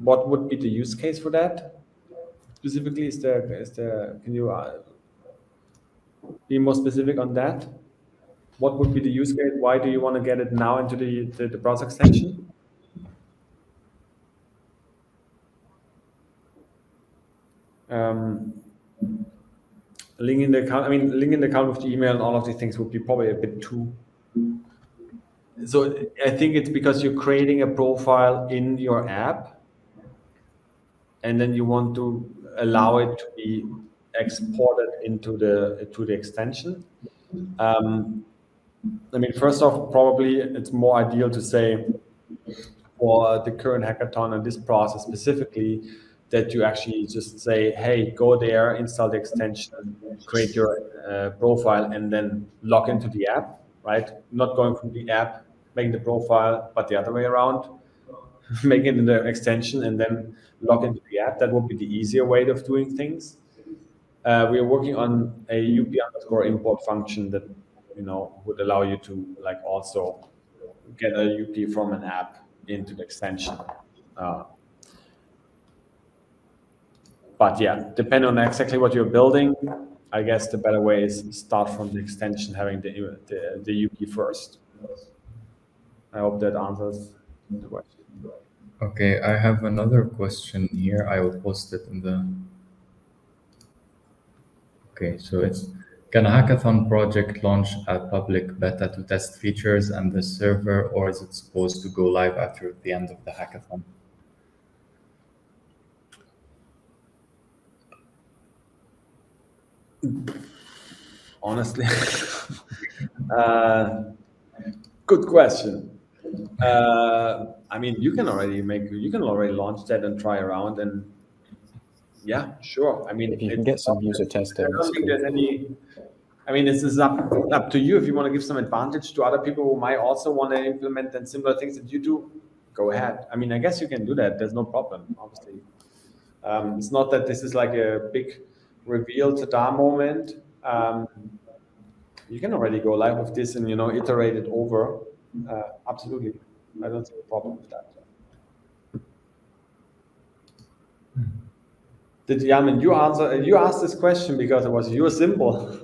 what would be the use case for that? Specifically, can you be more specific on that? What would be the use case? Why do you want to get it now into the browser extension? Linking the account with the email and all of these things would be probably a bit too. So I think it's because you're creating a profile in your app, and then you want to allow it to be exported into the extension. First off, probably it's more ideal to say for the current hackathon and this process specifically, that you actually just say, hey, go there, install the extension, create your profile, and then log into the app, right? Not going from the app, making the profile, but the other way around, making it the extension and then log into the app. That would be the easier way of doing things. We are working on a UP _import function that would allow you to like also get a UP from an app into the extension. But yeah, depending on exactly what you're building, I guess the better way is start from the extension, having the UP first. I hope that answers the question. Okay, I have another question here. I will post it in the. Okay, so it's, can a hackathon project launch a public beta to test features and the server, or is it supposed to go live after the end of the hackathon? Honestly, good question. I mean, you can already launch that and try around, and yeah, sure. I mean, If you can get some user testing, I don't think there's any. I mean, this is up to you. If you want to give some advantage to other people who might also want to implement and similar things that you do, go ahead. I mean, I guess you can do that. There's no problem, obviously. It's not that this is like a big reveal ta-da moment. You can already go live with this and iterate it over. Absolutely, I don't see a problem with that. Did Yamin, you asked this question because it was your symbol.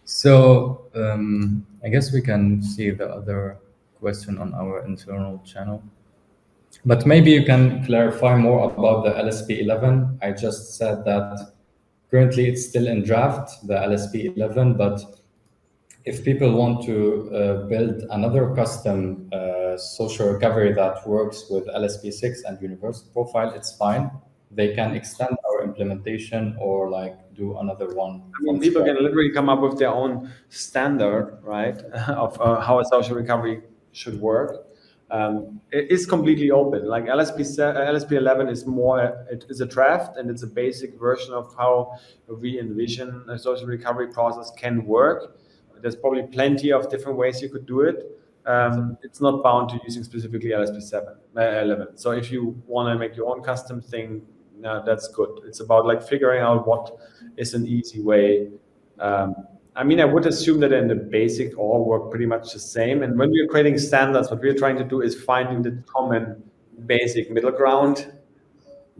So I guess we can see the other question on our internal channel. But maybe you can clarify more about the LSP11. I just said that currently it's still in draft, the LSP11, but if people want to build another custom social recovery that works with LSP6 and universal profile, it's fine. They can extend our implementation or like do another one. I mean, people can literally come up with their own standard, right, of how a social recovery should work. It is completely open. Like LSP11 is more, it is a draft and it's a basic version of how we envision a social recovery process can work. There's probably plenty of different ways you could do it. It's not bound to using specifically LSP11. So if you want to make your own custom thing, that's good. It's about like figuring out what is an easy way. I mean, I would assume that in the basic all work pretty much the same. And when we're creating standards, what we're trying to do is finding the common basic middle ground,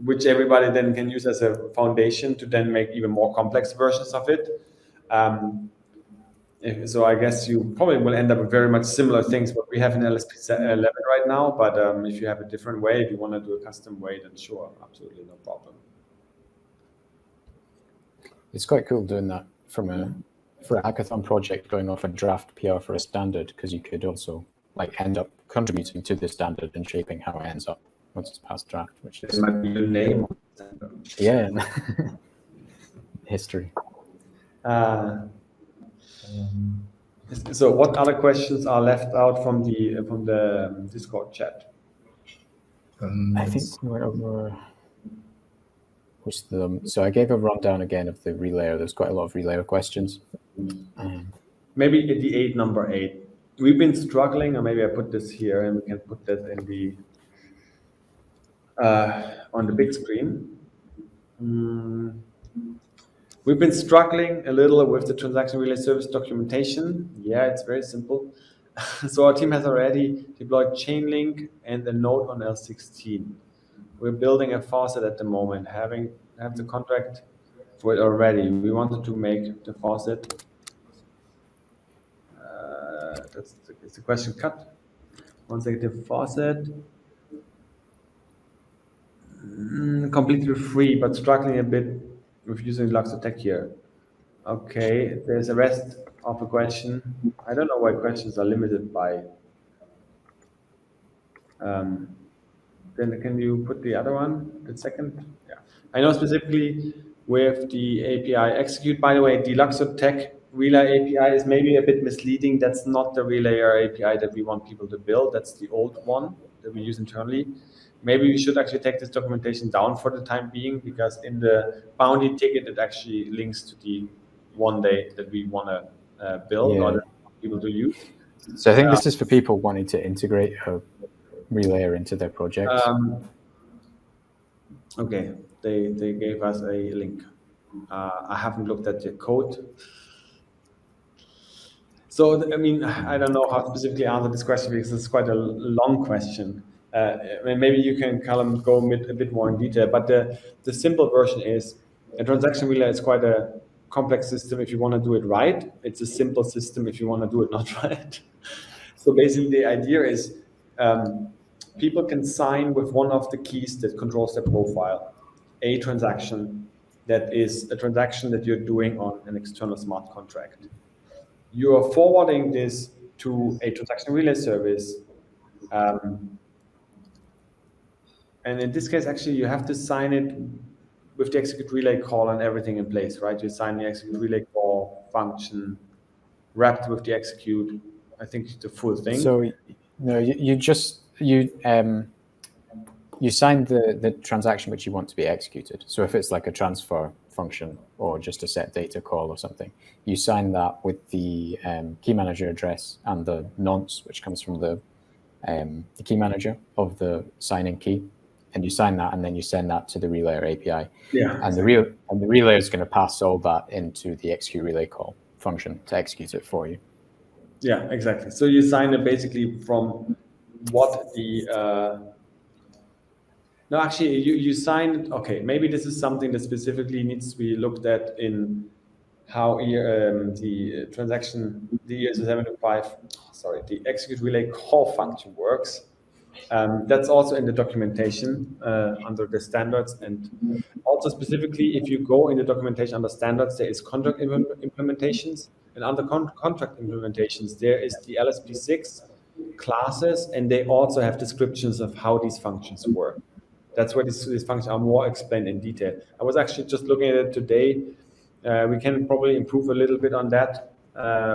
which everybody then can use as a foundation to then make even more complex versions of it. So I guess you probably will end up with very much similar things what we have in LSP11 right now. But if you have a different way, if you want to do a custom way, then sure, absolutely no problem. It's quite cool doing that for a hackathon project, going off a draft PR for a standard, because you could also like end up contributing to the standard and shaping how it ends up once it's past draft, which is, it might be your name. Yeah, history. So what other questions are left out from the Discord chat? I think we went over most of them. So I gave a rundown again of the relayer. There's quite a lot of relayer questions. Maybe the number 8. We've been struggling, or maybe I put this here and we can put that in the on the big screen. We've been struggling a little with the transaction relay service documentation. Yeah, it's very simple. So our team has already deployed Chainlink and a node on L16. We're building a faucet at the moment, have the contract for it already. We wanted to make the faucet. Is the question cut? One second, the faucet. Completely free, but struggling a bit with using LUKSO tech here. Okay, there's a rest of a question. I don't know why questions are limited by. Then can you put the other one, the second? Yeah, I know specifically with the API execute. By the way, the LUKSO tech relay API is maybe a bit misleading. That's not the relayer API that we want people to build. That's the old one that we use internally. Maybe we should actually take this documentation down for the time being, because in the bounty ticket, it actually links to the one day that we want to build or that people to use. So I think this is for people wanting to integrate a relayer into their projects. Okay, they gave us a link. I haven't looked at the code. So, I mean, I don't know how to specifically answer this question because it's quite a long question. Maybe you can, Callum, go a bit more in detail, but the simple version is a transaction relay is quite a complex system if you want to do it right. It's a simple system if you want to do it not right. So basically the idea is people can sign with one of the keys that controls their profile, a transaction that is a transaction that you're doing on an external smart contract. You are forwarding this to a transaction relay service. And in this case, actually, you have to sign it with the execute relay call and everything in place, right? You sign the execute relay call function wrapped with the execute, I think the full thing. So no, you sign the transaction which you want to be executed. So if it's like a transfer function or just a set data call or something, you sign that with the key manager address and the nonce, which comes from the key manager of the signing key, and you sign that, and then you send that to the relayer API. Yeah. And the relayer is going to pass all that into the execute relay call function to execute it for you. Yeah, exactly. So you sign it basically from what the no, actually, you sign. Okay, maybe this is something that specifically needs to be looked at in how the transaction, the ES725, sorry, the execute relay call function works. That's also in the documentation under the standards, and also specifically if you go in the documentation under standards, there is contract implementations, and under contract implementations there is the LSP6 classes, and they also have descriptions of how these functions work. That's where these functions are more explained in detail. I was actually just looking at it today. We can probably improve a little bit on that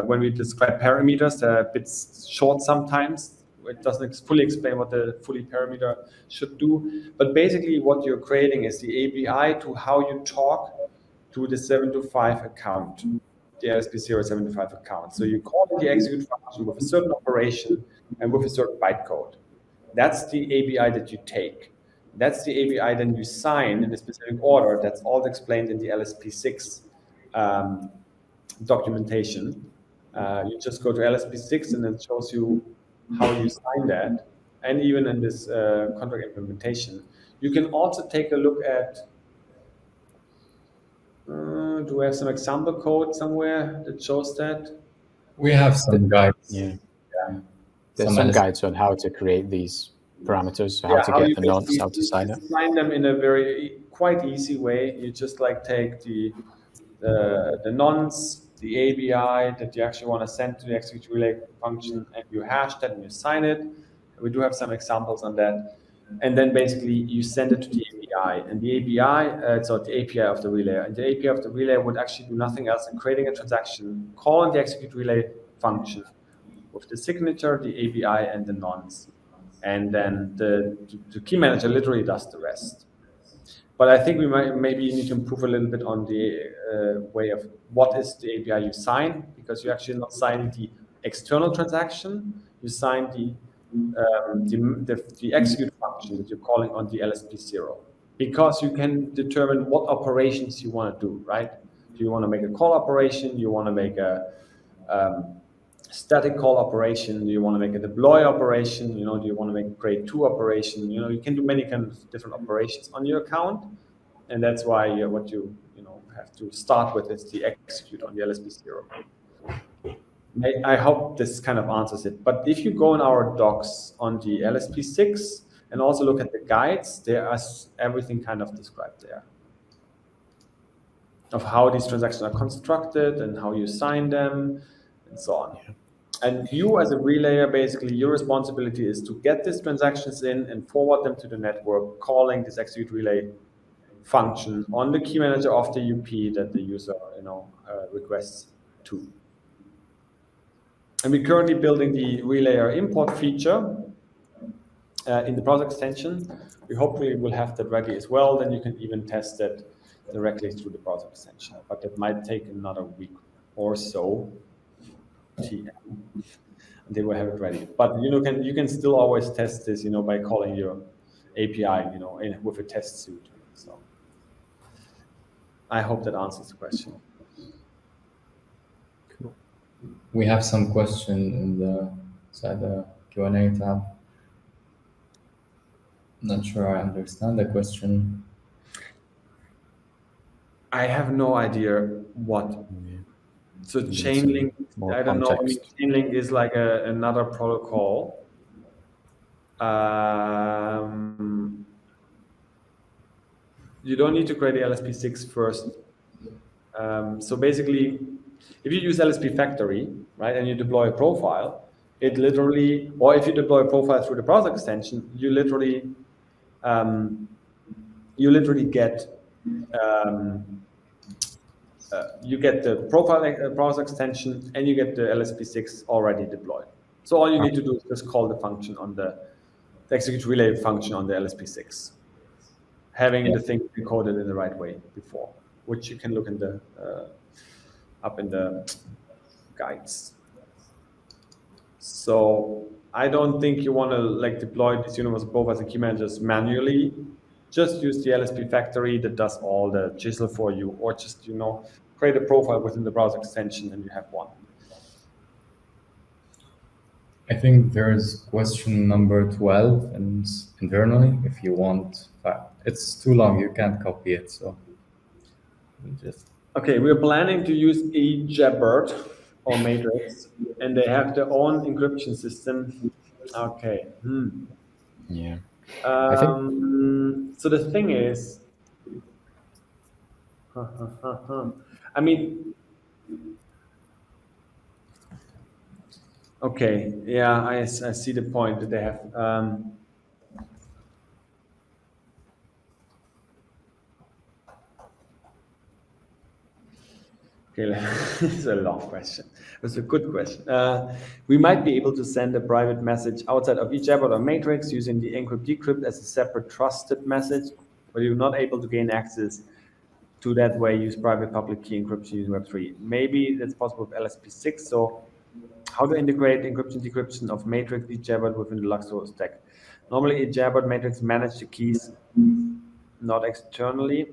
when we describe parameters. They're a bit short sometimes. It doesn't fully explain what the fully parameter should do. But basically what you're creating is the API to how you talk to the 725 account, the LSP075 account. So you call the execute function with a certain operation and with a certain bytecode. That's the API that you take. That's the API then you sign in a specific order. That's all explained in the LSP6 documentation. You just go to LSP6 and it shows you how you sign that. And even in this contract implementation, you can also take a look at, do we have some example code somewhere that shows that? We have some guides. Yeah. There's some guides on how to create these parameters, how to get the nonce, how to sign it. Sign them in a very quite easy way. You just like take the nonce, the ABI that you actually want to send to the execute relay function, and you hash that and you sign it. We do have some examples on that. And then basically you send it to the API, and the API, so the API of the relay, and the API of the relay would actually do nothing else than creating a transaction, calling the execute relay function with the signature, the API, and the nonce. And then the key manager literally does the rest. But I think we maybe need to improve a little bit on the way of what is the API you sign, because you actually not sign the external transaction, you sign the execute function that you're calling on the LSP0, because you can determine what operations you want to do, right? Do you want to make a call operation? You want to make a static call operation? Do you want to make a deploy operation? Do you want to make a create to operation? You can do many kind of different operations on your account, and that's why what you have to start with is the execute on the LSP0. I hope this kind of answers it. But if you go in our docs on the LSP6 and also look at the guides, there is everything kind of described there of how these transactions are constructed and how you sign them and so on. Yeah. And you as a relayer, basically your responsibility is to get these transactions in and forward them to the network, calling this execute relay function on the key manager of the UP that the user requests to. And we're currently building the relayer import feature in the browser extension. We hopefully will have that ready as well. Then you can even test that directly through the browser extension, but that might take another week or so. TM. They will have it ready. But you can still always test this, by calling your API, with a test suite. So I hope that answers the question. Cool. We have some question inside the Q&A tab. Not sure I understand the question. I have no idea what. Yeah. So Chainlink, I don't know. I mean, Chainlink is like another protocol. You don't need to create the LSP6 first. So basically, if you use LSP Factory, right, and you deploy a profile, it literally, or if you deploy a profile through the browser extension, you literally get the profile browser extension, and you get the LSP6 already deployed. So all you need to do is just call the function on the execute relay function on the LSP6, having the thing encoded in the right way before, which you can look in the up in the guides. So I don't think you want to deploy these universal profiles and key managers manually. Just use the LSP Factory that does all the chisel for you, or just create a profile within the browser extension and you have one. I think there's question number 12 and internally, if you want. It's too long, you can't copy it, so just... Okay, we're planning to use eJabberd or Matrix, and they have their own encryption system. Okay. Yeah. So the thing is, I mean, okay, yeah, I see the point that they have. Okay, it's a long question. It's a good question. We might be able to send a private message outside of eJabberd or Matrix using the encrypt-decrypt as a separate trusted message, but you're not able to gain access to that way. Use private public key encryption using Web3. Maybe that's possible with LSP6. So how to integrate encryption decryption of Matrix eJabberd within the LUKSO stack? Normally eJabberd Matrix manage the keys, not externally.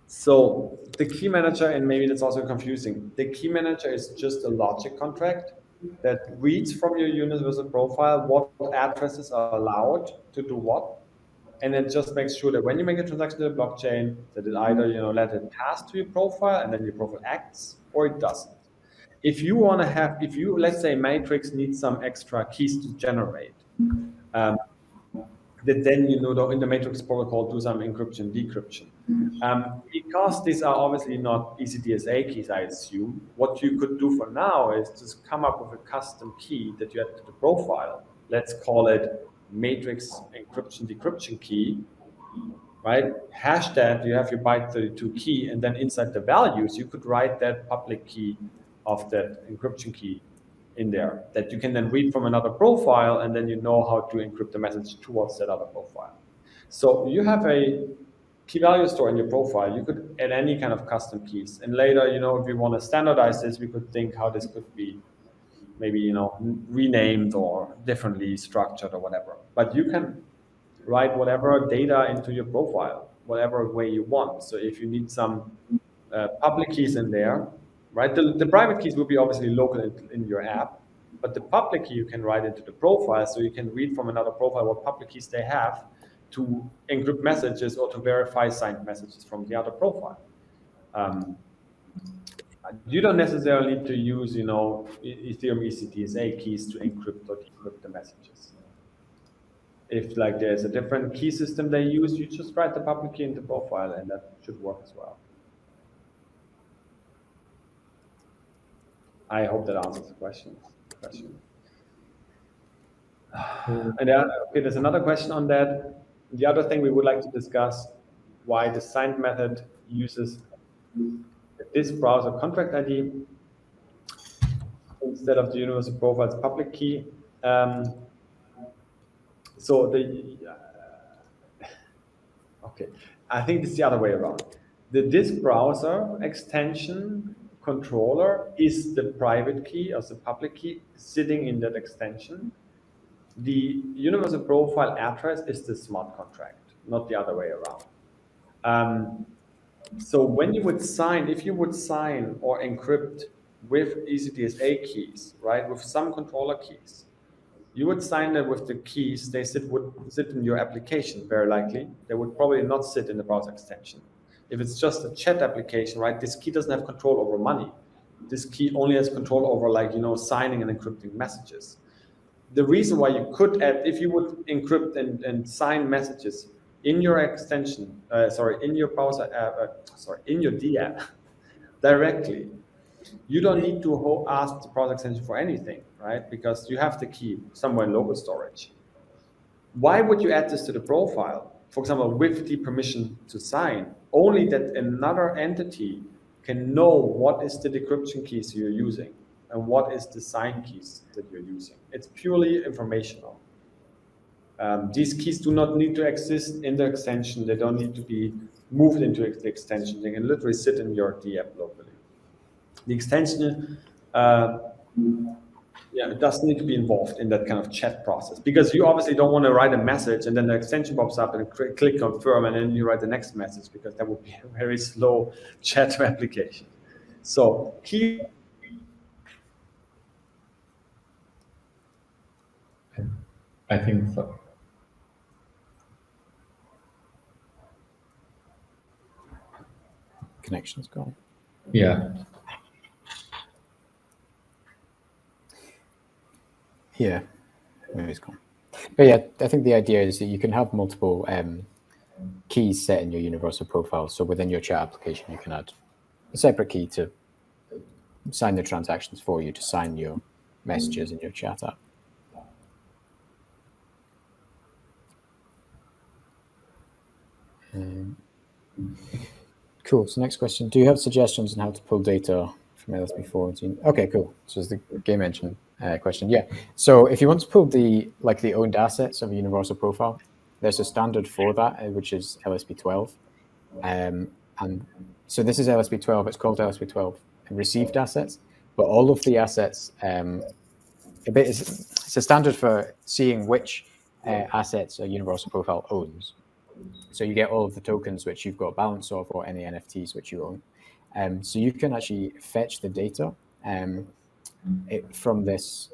So the key manager, and maybe that's also confusing, the key manager is just a logic contract that reads from your universal profile what addresses are allowed to do what, and then just makes sure that when you make a transaction to the blockchain, that it either let it pass to your profile and then your profile acts, or it doesn't. If you want to have, let's say Matrix needs some extra keys to generate, that then in the Matrix protocol do some encryption decryption. Because these are obviously not ECDSA keys, I assume, what you could do for now is just come up with a custom key that you add to the profile. Let's call it Matrix encryption decryption key, right? Hash that, you have your byte 32 key, and then inside the values, you could write that public key of that encryption key in there that you can then read from another profile, and then you know how to encrypt the message towards that other profile. So you have a key value store in your profile. You could add any kind of custom keys, and later, if we want to standardize this, we could think how this could be maybe renamed or differently structured or whatever. But you can write whatever data into your profile, whatever way you want. So if you need some public keys in there, right? The private keys will be obviously local in your app, but the public key you can write into the profile, so you can read from another profile what public keys they have to encrypt messages or to verify signed messages from the other profile. You don't necessarily need to use, Ethereum ECDSA keys to encrypt or decrypt the messages. If there's a different key system they use, you just write the public key into the profile, and that should work as well. I hope that answers the question. And there's another question on that. The other thing we would like to discuss, why the signed method uses this browser contract ID instead of the universal profile's public key. Okay, I think it's the other way around. This browser extension controller is the private key or the public key sitting in that extension. The universal profile address is the smart contract, not the other way around. So when you would sign, if you would sign or encrypt with ECDSA keys, right, with some controller keys, you would sign them with the keys. They would sit in your application, very likely. They would probably not sit in the browser extension. If it's just a chat application, right, this key doesn't have control over money. This key only has control over, like, signing and encrypting messages. The reason why you could add, if you would encrypt and sign messages in your extension, in your browser app, in your D app directly, you don't need to ask the browser extension for anything, right? Because you have the key somewhere in local storage. Why would you add this to the profile? For example, with the permission to sign, only that another entity can know what is the decryption keys you're using and what is the sign keys that you're using. It's purely informational. These keys do not need to exist in the extension. They don't need to be moved into the extension. They can literally sit in your D app locally. The extension it doesn't need to be involved in that kind of chat process, because you obviously don't want to write a message and then the extension pops up and click confirm and then you write the next message, because that would be a very slow chat application. So key. I think so. Connection's gone. Yeah. Yeah, maybe it's gone. But yeah, I think the idea is that you can have multiple keys set in your universal profile. So within your chat application, you can add a separate key to sign the transactions for you, to sign your messages in your chat app. Cool. So next question: do you have suggestions on how to pull data from LSP4? Okay, cool. So it's the game engine question. Yeah. So if you want to pull the owned assets of a universal profile, there's a standard for that, which is LSP12. And so this is LSP12. It's called LSP12 received assets, but all of the assets, it's a standard for seeing which assets a universal profile owns. So you get all of the tokens which you've got a balance of, or any NFTs which you own. So you can actually fetch the data from this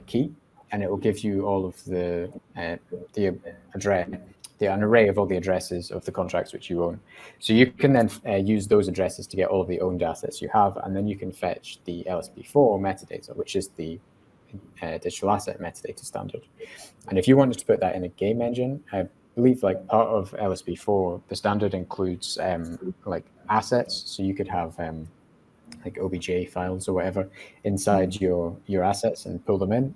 key, and it will give you all of the address, an array of all the addresses of the contracts which you own. So you can then use those addresses to get all of the owned assets you have, and then you can fetch the LSP4 metadata, which is the digital asset metadata standard. And if you wanted to put that in a game engine, I believe part of LSP4, the standard includes assets. So you could have OBJ files or whatever inside your assets and pull them in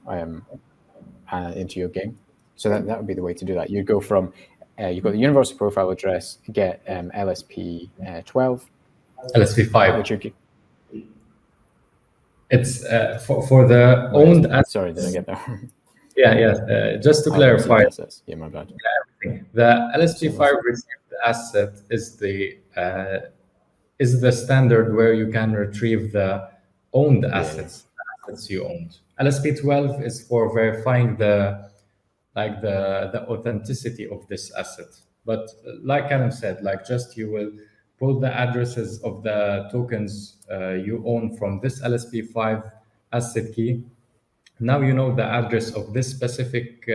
into your game. So that would be the way to do that. You'd go from you've got the universal profile address, get LSP12, LSP5, which you could. It's for the owned assets. Sorry, did I get that? Yeah. Just to clarify, assets. Yeah, my bad. The LSP5 received asset is the standard where you can retrieve the owned assets, assets you owned. LSP12 is for verifying the authenticity of this asset. But like Adam said, you will pull the addresses of the tokens you own from this LSP5 asset key. Now you know the address of this specific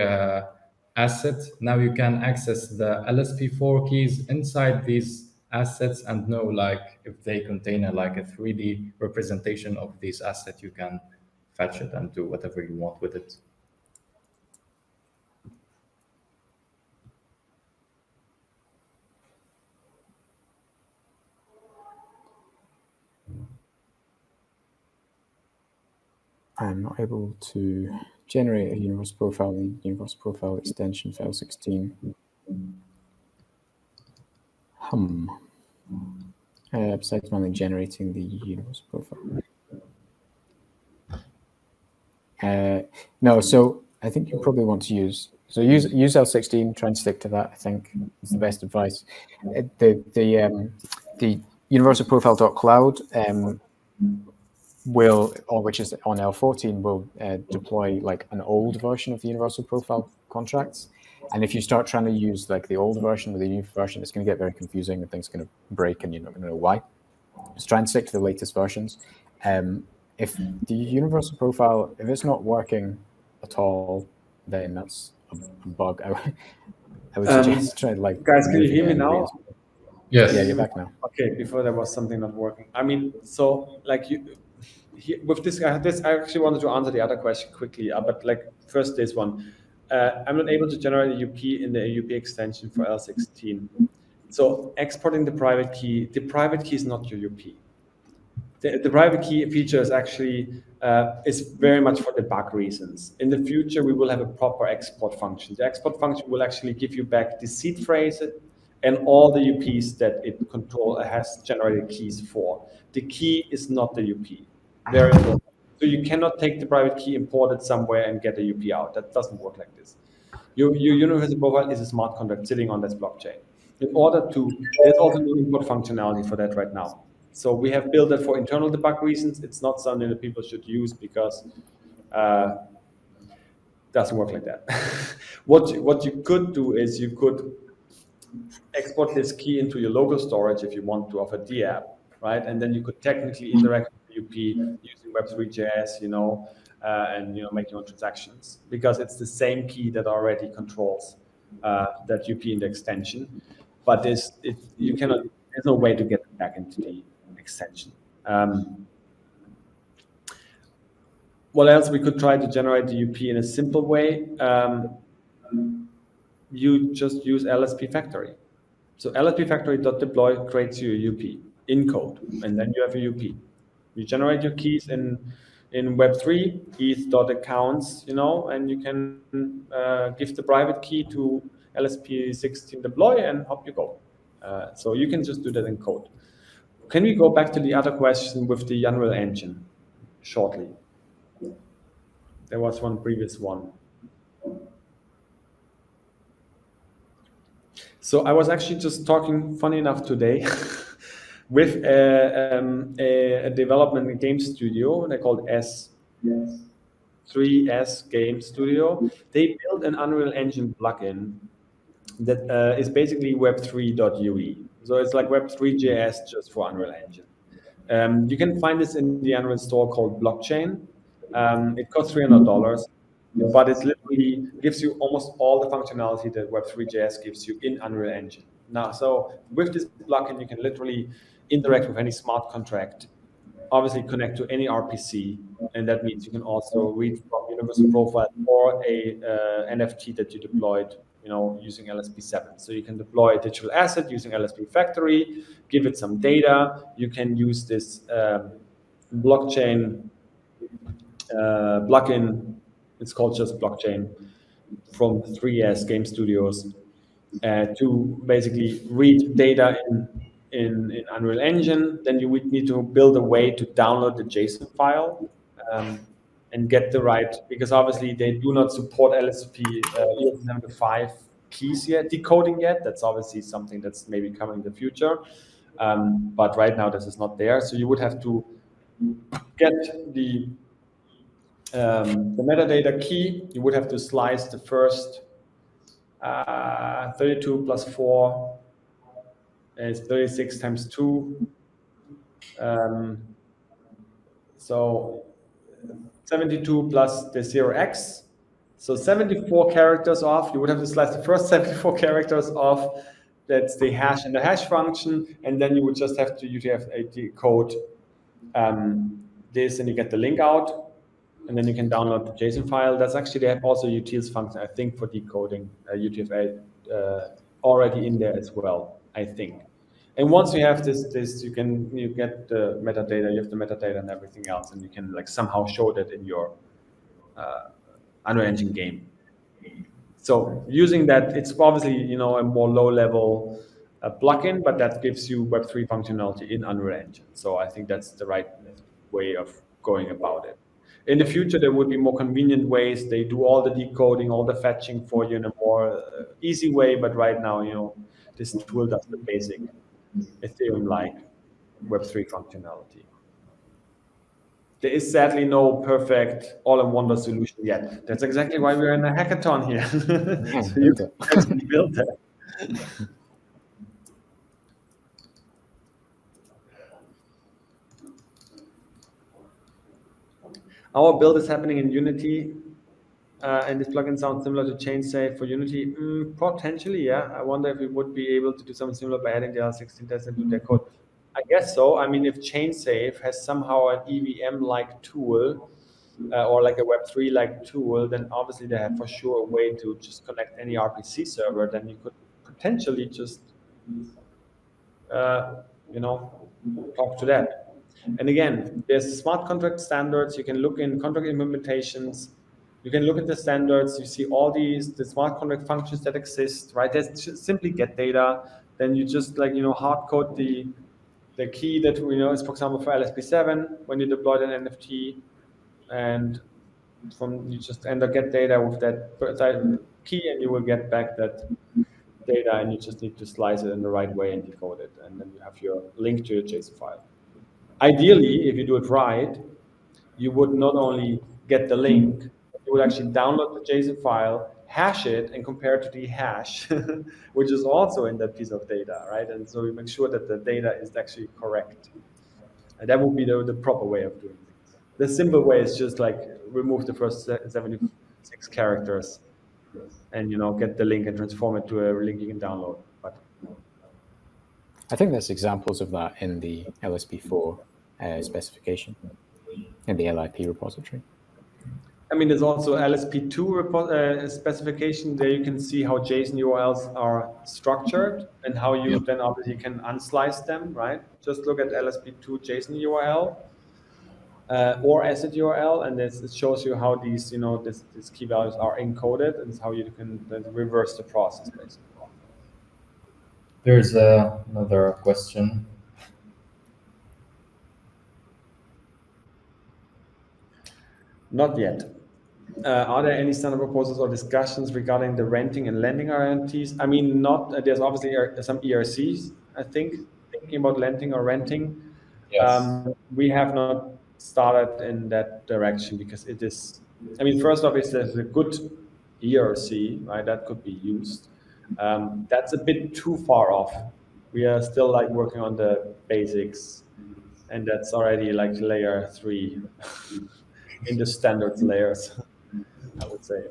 asset. Now you can access the LSP4 keys inside these assets and know if they contain a 3D representation of these assets. You can fetch it and do whatever you want with it. I'm not able to generate a universal profile in universal profile extension file 16. Besides manually generating the universal profile. No, so I think you probably want to use L16. Try and stick to that. I think is the best advice. The the universalprofile.cloud will, or which is on L14, will deploy like an old version of the universal profile contracts. And if you start trying to use like the old version with the new version, it's going to get very confusing and things are going to break and you're not going to know why. Just try and stick to the latest versions. If the universal profile, if it's not working at all, then that's a bug. I would suggest try like. Guys, can you hear me now? Yes. Yeah, you're back now. Okay, before there was something not working. I mean, so like with this, I actually wanted to answer the other question quickly, but like first this one. I'm not able to generate a UP in the AUP extension for L16. So exporting the private key is not your UP. The private key feature is actually is very much for debug reasons. In the future, we will have a proper export function. The export function will actually give you back the seed phrase and all the UPs that it has generated keys for. The key is not the UP. Very important. So you cannot take the private key, import it somewhere, and get a UP out. That doesn't work like this. Your universal profile is a smart contract sitting on this blockchain. There's also no import functionality for that right now. So we have built it for internal debug reasons. It's not something that people should use because it doesn't work like that. What you could do is you could export this key into your local storage if you want to of a DApp, right? And then you could technically interact with the UP using Web3.js, and make your own transactions because it's the same key that already controls that UP in the extension. But there's no way to get it back into the extension. What else? We could try to generate the UP in a simple way. You just use LSP Factory. So LSP Factory.deploy creates you a UP in code, and then you have a UP. You generate your keys in Web3, ETH.accounts, and you can give the private key to LSP16 deploy and hop you go. So you can just do that in code. Can we go back to the other question with the Unreal Engine shortly? There was one previous one. So I was actually just talking, funny enough, today with a development game studio. They're called S3S Game Studio. They built an Unreal Engine plugin that is basically Web3.ue. So it's like Web3.js just for Unreal Engine. You can find this in the Unreal store called Blockchain. It costs $300, but it literally gives you almost all the functionality that Web3.js gives you in Unreal Engine. Now, so with this plugin, you can literally interact with any smart contract, obviously connect to any RPC, and that means you can also read from Universal Profile or a NFT that you deployed, using LSP7. So you can deploy a digital asset using LSP Factory, give it some data. You can use this blockchain plugin. It's called just Blockchain from 3S Game Studios to basically read data in Unreal Engine. Then you would need to build a way to download the JSON file and get the right, because obviously they do not support LSP ES5 keys yet, decoding yet. That's obviously something that's maybe coming in the future. But right now this is not there. So you would have to get the metadata key. You would have to slice the first 32 plus 4 is 36 times 2. So 72 plus the 0x. So 74 characters off. You would have to slice the first 74 characters off. That's the hash and the hash function. And then you would just have to UTF-8 decode this, and you get the link out. And then you can download the JSON file. That's actually, they have also utils function, I think, for decoding UTF-8 already in there as well, I think. And once you have this, you get the metadata, you have the metadata and everything else, and you can like somehow show that in your Unreal Engine game. So using that, it's obviously a more low-level plugin, but that gives you Web3 functionality in Unreal Engine. So I think that's the right way of going about it. In the future, there would be more convenient ways. They do all the decoding, all the fetching for you in a more easy way. But right now, this tool does the basic Ethereum-like Web3 functionality. There is sadly no perfect all-in-one solution yet. That's exactly why we're in a hackathon here. Yeah, So you can actually build that. Our build is happening in Unity, and this plugin sounds similar to ChainSafe for Unity. Potentially, yeah. I wonder if we would be able to do something similar by adding the L16 test into their code. I guess so. I mean, if ChainSafe has somehow an EVM-like tool, or like a Web3-like tool, then obviously they have for sure a way to just connect any RPC server. Then you could potentially just, talk to that. And again, there's smart contract standards. You can look in contract implementations. You can look at the standards. You see all the smart contract functions that exist, right? There's just simply get data. Then you just hard code the key that is, for example, for LSP7 when you deploy an NFT, and you just enter get data with that key, and you will get back that data, and you just need to slice it in the right way and decode it, and then you have your link to your JSON file. Ideally, if you do it right, you would not only get the link, you would actually download the JSON file, hash it, and compare it to the hash, which is also in that piece of data, right? And so you make sure that the data is actually correct. And that would be the proper way of doing things. The simple way is just like remove the first 76 characters and get the link and transform it to a link you can download. But I think there's examples of that in the LSP4 specification in the LIP repository. I mean, there's also LSP2 specification. There you can see how JSON URLs are structured and how you then obviously can unslice them, right? Just look at LSP2 JSON URL or asset URL, and it shows you how these, these key values are encoded, and how you can then reverse the process, basically. There's another question. Not yet. Are there any standard proposals or discussions regarding the renting and lending guarantees? I mean, not. There's obviously some ERCs, I think, thinking about lending or renting. Yes. We have not started in that direction because it is. I mean, first off, it's a good ERC, right? That could be used. That's a bit too far off. We are still working on the basics, and that's already layer 3 in the standards layers, I would say.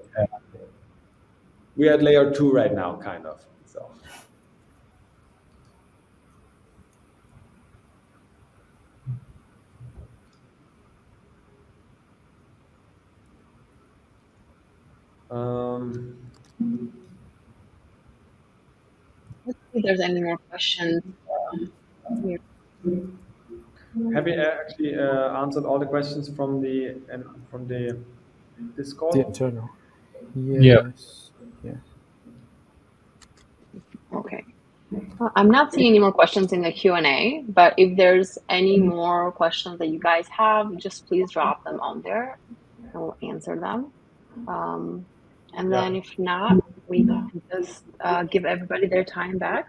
We are at layer 2 right now, kind of. So. Let's see if there's any more questions here. Have you actually answered all the questions from the Discord? The internal. Yes. Yeah. Okay. I'm not seeing any more questions in the Q&A, but if there's any more questions that you guys have, just please drop them on there and we'll answer them. And then if not, we can just give everybody their time back.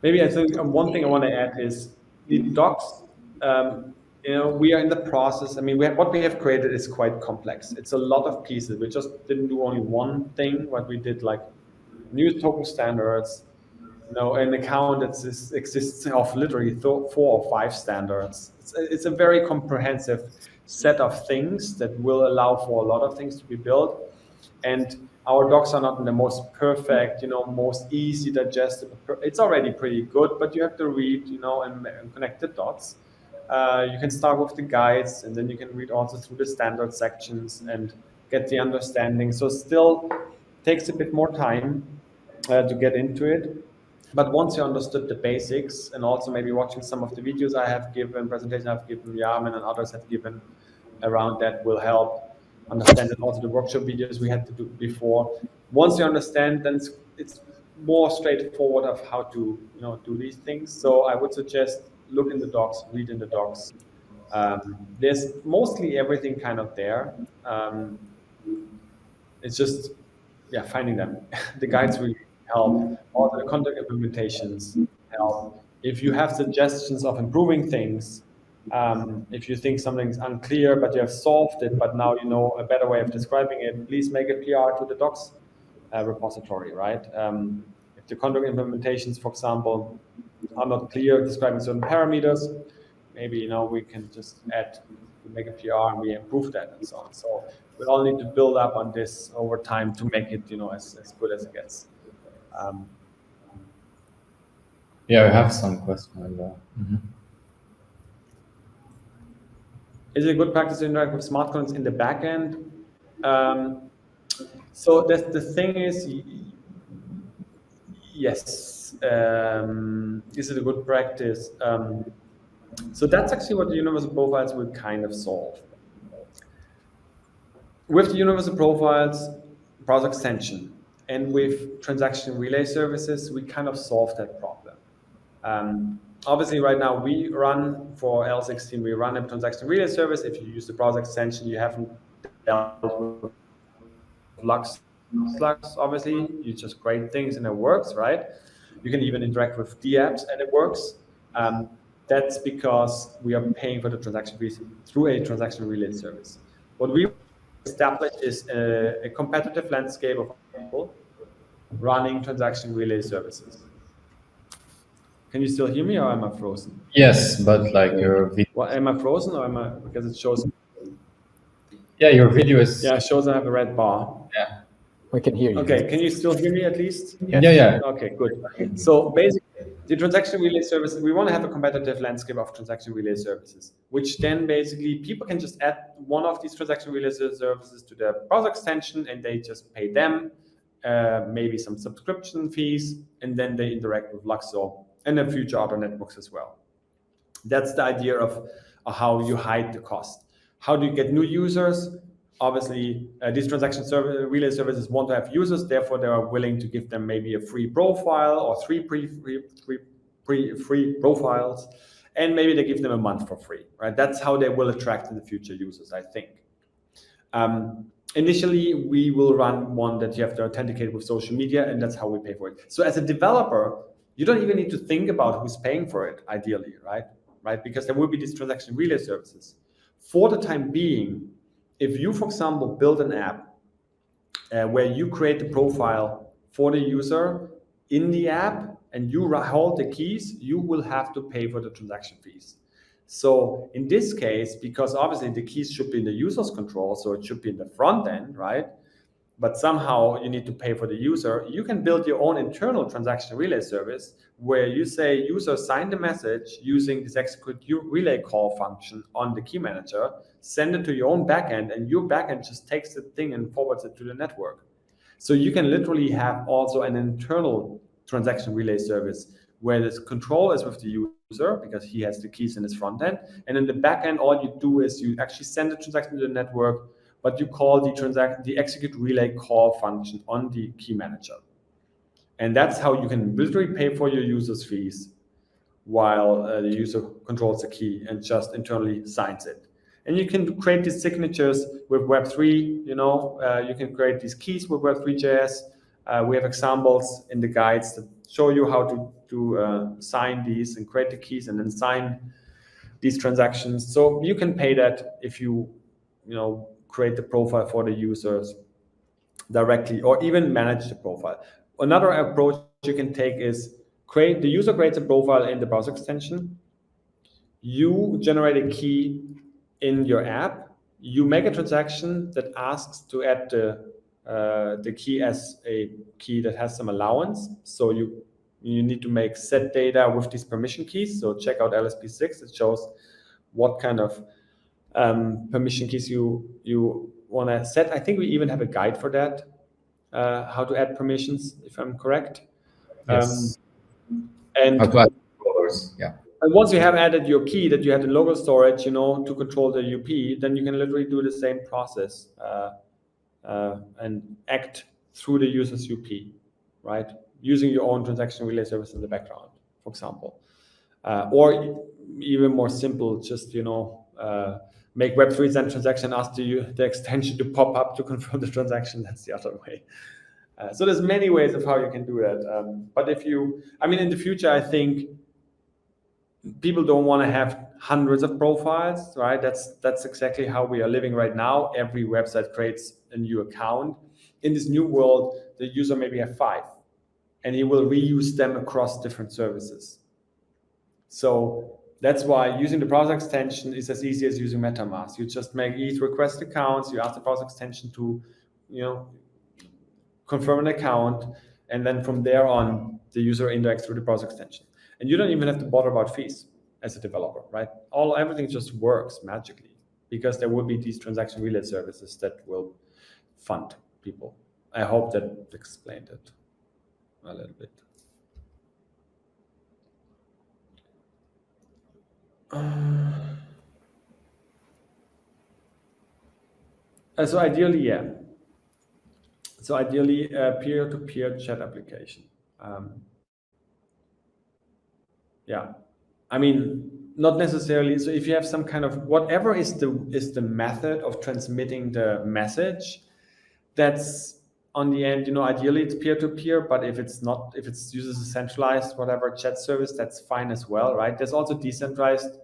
Maybe I think one thing I want to add is the docs. We are in the process. I mean, what we have created is quite complex. It's a lot of pieces. We just didn't do only one thing. What we did, new token standards, an account that exists of literally 4 or 5 standards. It's a very comprehensive set of things that will allow for a lot of things to be built. And our docs are not in the most perfect, most easy digestible. It's already pretty good, but you have to read, and connect the dots. You can start with the guides, and then you can read also through the standard sections and get the understanding. So still takes a bit more time to get into it. But once you understood the basics, and also maybe watching some of the videos I have given, presentations I've given, Yaman and others have given around that will help understand, and also the workshop videos we had to do before. Once you understand, then it's more straightforward of how to do these things. So I would suggest look in the docs, read in the docs. There's mostly everything kind of there. It's just finding them. The guides really help. Also, the content implementations help. If you have suggestions of improving things, if you think something's unclear, but you have solved it, but now you know a better way of describing it, please make a PR to the docs repository, right? If the content implementations, for example, are not clear describing certain parameters, maybe we can just make a PR and we improve that and so on. So we all need to build up on this over time to make it as good as it gets. Yeah, I have some questions on that. Is it a good practice to interact with smart contracts in the backend? So the thing is, yes. Is it a good practice? So that's actually what the universal profiles will kind of solve. With the universal profiles, browser extension, and with transaction relay services, we kind of solve that problem. Obviously, right now we run for L16, we run a transaction relay service. If you use the browser extension, you haven't dealt with LUKSO. Obviously, you just create things and it works, right? You can even interact with the apps and it works. That's because we are paying for the transaction fees through a transaction relay service. What we established is a competitive landscape of people running transaction relay services. Can you still hear me, or am I frozen? Yes, but like your video. Well, am I frozen, or am I, because it shows? Yeah, your video is. Yeah, it shows I have a red bar. Yeah. We can hear you. Okay, can you still hear me at least? Yes. Yeah. Okay, good. So basically, the transaction relay service, we want to have a competitive landscape of transaction relay services, which then basically people can just add one of these transaction relay services to their browser extension, and they just pay them maybe some subscription fees, and then they interact with LUKSO and then future other networks as well. That's the idea of how you hide the cost. How do you get new users? Obviously, these transaction relay services want to have users, therefore they are willing to give them maybe a free profile or three free profiles, and maybe they give them a month for free, right? That's how they will attract in the future users, I think. Initially, we will run one that you have to authenticate with social media, and that's how we pay for it. So as a developer, you don't even need to think about who's paying for it, ideally, right? Because there will be these transaction relay services. For the time being, if you, for example, build an app where you create the profile for the user in the app and you hold the keys, you will have to pay for the transaction fees. So in this case, because obviously the keys should be in the user's control, so it should be in the front end, right? But somehow you need to pay for the user. You can build your own internal transaction relay service where you say user sign the message using this execute relay call function on the key manager, send it to your own backend, and your backend just takes the thing and forwards it to the network. So you can literally have also an internal transaction relay service where the control is with the user because he has the keys in his front end. And in the backend, all you do is you actually send the transaction to the network, but you call the execute relay call function on the key manager. And that's how you can literally pay for your user's fees while the user controls the key and just internally signs it. And you can create these signatures with Web3, you can create these keys with Web3.js. We have examples in the guides that show you how to sign these and create the keys and then sign these transactions. So you can pay that if you create the profile for the users directly or even manage the profile. Another approach you can take is the user creates a profile in the browser extension. You generate a key in your app. You make a transaction that asks to add the key as a key that has some allowance. So you need to make set data with these permission keys. So check out LSP6. It shows what kind of permission keys you want to set. I think we even have a guide for that, how to add permissions, if I'm correct. Yes. And how to add followers, yeah. And once you have added your key that you have the local storage, to control the UP, then you can literally do the same process and act through the user's UP, right? Using your own transaction relay service in the background, for example. Or even more simple, just, make Web3 send transaction, ask the extension to pop up to confirm the transaction. That's the other way. So there's many ways of how you can do that. But in the future, I think people don't want to have hundreds of profiles, right? That's exactly how we are living right now. Every website creates a new account. In this new world, the user maybe have 5, and he will reuse them across different services. So that's why using the browser extension is as easy as using MetaMask. You just make ETH request accounts, you ask the browser extension to, confirm an account, and then from there on, the user interacts through the browser extension. And you don't even have to bother about fees as a developer, right? Everything just works magically because there will be these transaction relay services that will fund people. I hope that explained it a little bit. So ideally, yeah. So ideally, peer-to-peer chat application. Yeah, not necessarily. So if you have some kind of whatever is the method of transmitting the message, that's on the end. Ideally it's peer-to-peer, but if it uses a centralized whatever chat service, that's fine as well, right? There's also decentralized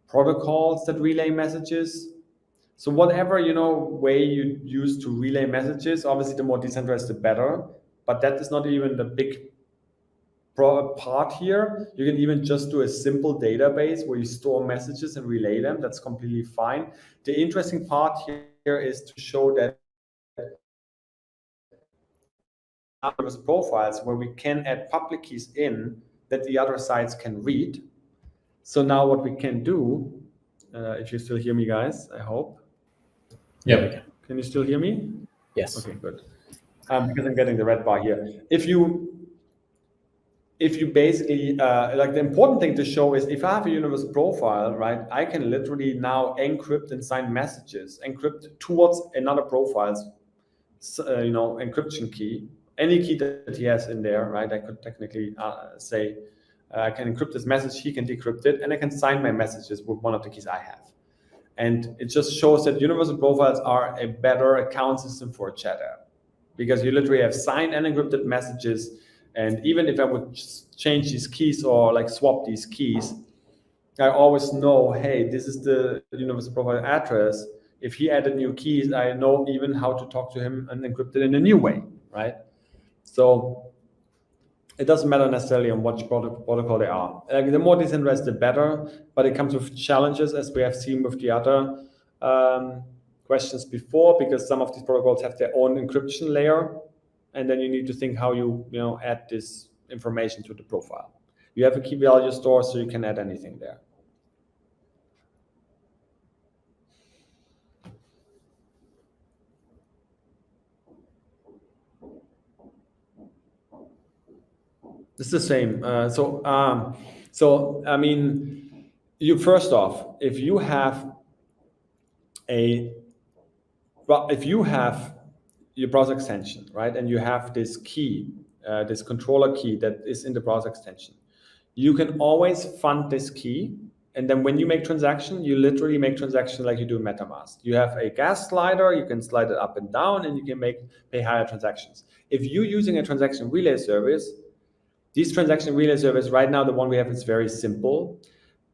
protocols that relay messages. So whatever way you use to relay messages, obviously the more decentralized the better. But that is not even the big part here. You can even just do a simple database where you store messages and relay them. That's completely fine. The interesting part here is to show that anonymous profiles where we can add public keys in that the other sites can read. So now what we can do, if you still hear me, guys, I hope. Yeah, we can. Can you still hear me? Yes. Okay, good. Because I'm getting the red bar here. If you basically, the important thing to show is if I have a universal profile, right, I can literally now encrypt and sign messages, encrypt towards another profile's, encryption key, any key that he has in there, right? I could technically say, I can encrypt this message, he can decrypt it, and I can sign my messages with one of the keys I have. And it just shows that universal profiles are a better account system for a chat app because you literally have signed and encrypted messages. And even if I would change these keys or swap these keys, I always know, hey, this is the universal profile address. If he added new keys, I know even how to talk to him and encrypt it in a new way, right? So it doesn't matter necessarily on which protocol they are. The more decentralized, the better, but it comes with challenges, as we have seen with the other questions before, because some of these protocols have their own encryption layer, and then you need to think how you add this information to the profile. You have a key value store, so you can add anything there. It's the same. You first off, if you have your browser extension, right, and you have this key, this controller key that is in the browser extension, you can always fund this key. And then when you make transaction, you literally make transaction like you do in MetaMask. You have a gas slider, you can slide it up and down, and you can pay higher transactions. If you're using a transaction relay service, this transaction relay service, right now, the one we have is very simple.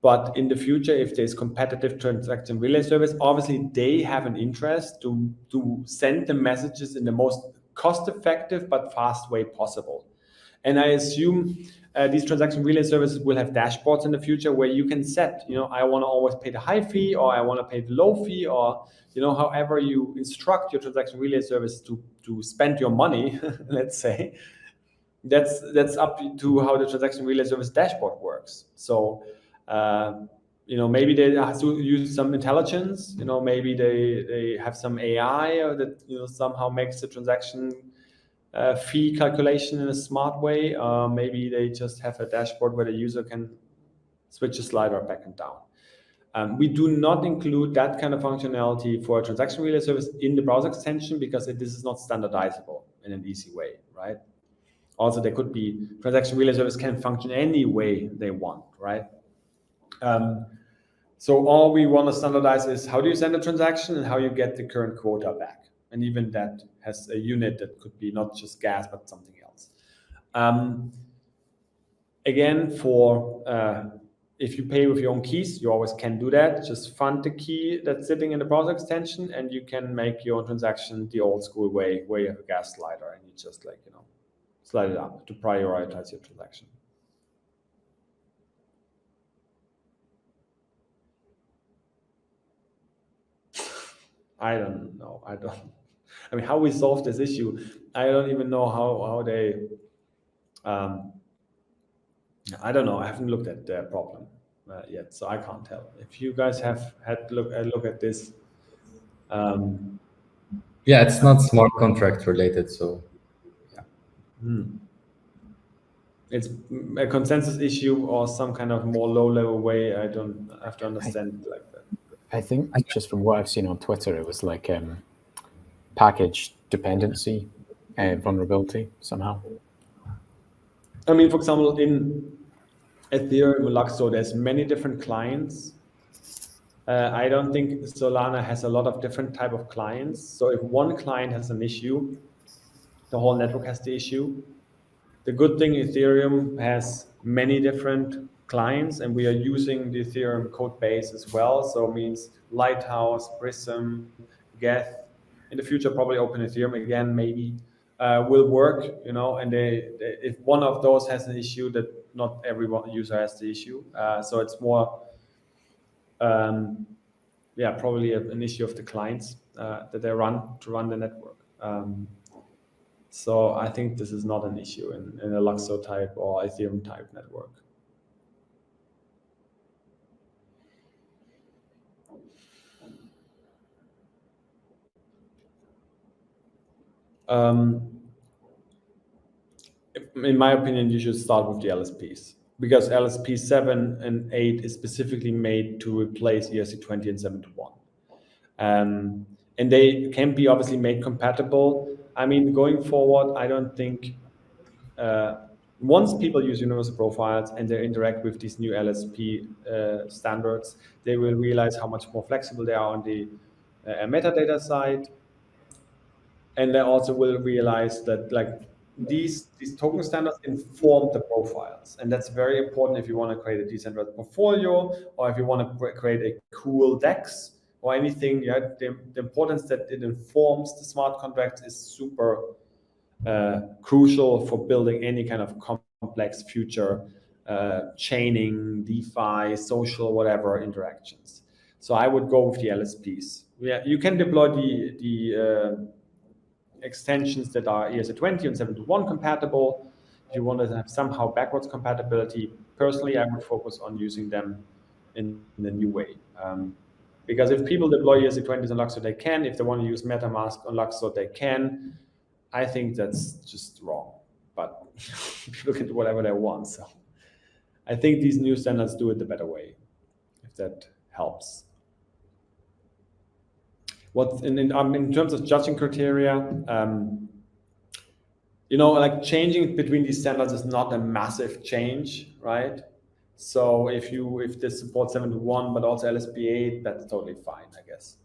But in the future, if there's competitive transaction relay service, obviously they have an interest to send the messages in the most cost-effective but fast way possible. And I assume these transaction relay services will have dashboards in the future where you can set, I want to always pay the high fee, or I want to pay the low fee, or however you instruct your transaction relay service to spend your money, let's say. That's up to how the transaction relay service dashboard works. So maybe they have to use some intelligence. Maybe they have some AI that somehow makes the transaction fee calculation in a smart way. Maybe they just have a dashboard where the user can switch a slider back and down. We do not include that kind of functionality for a transaction relay service in the browser extension because this is not standardizable in an easy way, right? Also, there could be transaction relay service can function any way they want, right? So all we want to standardize is how do you send a transaction and how you get the current quota back. And even that has a unit that could be not just gas, but something else. Again, if you pay with your own keys, you always can do that. Just fund the key that's sitting in the browser extension, and you can make your own transaction the old school way, where you have a gas slider and you just slide it up to prioritize your transaction. I don't know. I mean, how we solve this issue, I don't even know how they. I don't know. I haven't looked at the problem yet, so I can't tell. If you guys have had a look at this. Yeah, it's not smart contract related, so yeah. It's a consensus issue or some kind of more low-level way. I don't have to understand it like that. I think just from what I've seen on Twitter, it was like package dependency vulnerability somehow. I mean, for example, in Ethereum LUKSO, there's many different clients. I don't think Solana has a lot of different type of clients. So if one client has an issue, the whole network has the issue. The good thing, Ethereum has many different clients, and we are using the Ethereum code base as well. So it means Lighthouse, Prism, Geth, in the future probably Open Ethereum again, maybe, will work, and if one of those has an issue, that not every user has the issue. So it's more, probably an issue of the clients that they run to run the network. So I think this is not an issue in a LUKSO type or Ethereum type network. In my opinion, you should start with the LSPs, because LSP 7 and 8 is specifically made to replace ERC20 and 721. And they can be obviously made compatible. I mean, going forward, I don't think once people use universal profiles and they interact with these new LSP standards, they will realize how much more flexible they are on the metadata side. And they also will realize that these token standards inform the profiles. And that's very important if you want to create a decentralized portfolio, or if you want to create a cool DEX or anything. The importance that it informs the smart contracts is super crucial for building any kind of complex future chaining, DeFi, social, whatever interactions. So I would go with the LSPs. Yeah, you can deploy the extensions that are ERC20 and 721 compatible. If you want to have somehow backwards compatibility, personally, I would focus on using them in a new way. Because if people deploy ERC20s on LUKSO, they can. If they want to use MetaMask on LUKSO, they can. I think that's just wrong, but people can do whatever they want. So I think these new standards do it the better way, if that helps. In terms of judging criteria, changing between these standards is not a massive change, right? So if this supports 721 but also LSP8, that's totally fine, I guess.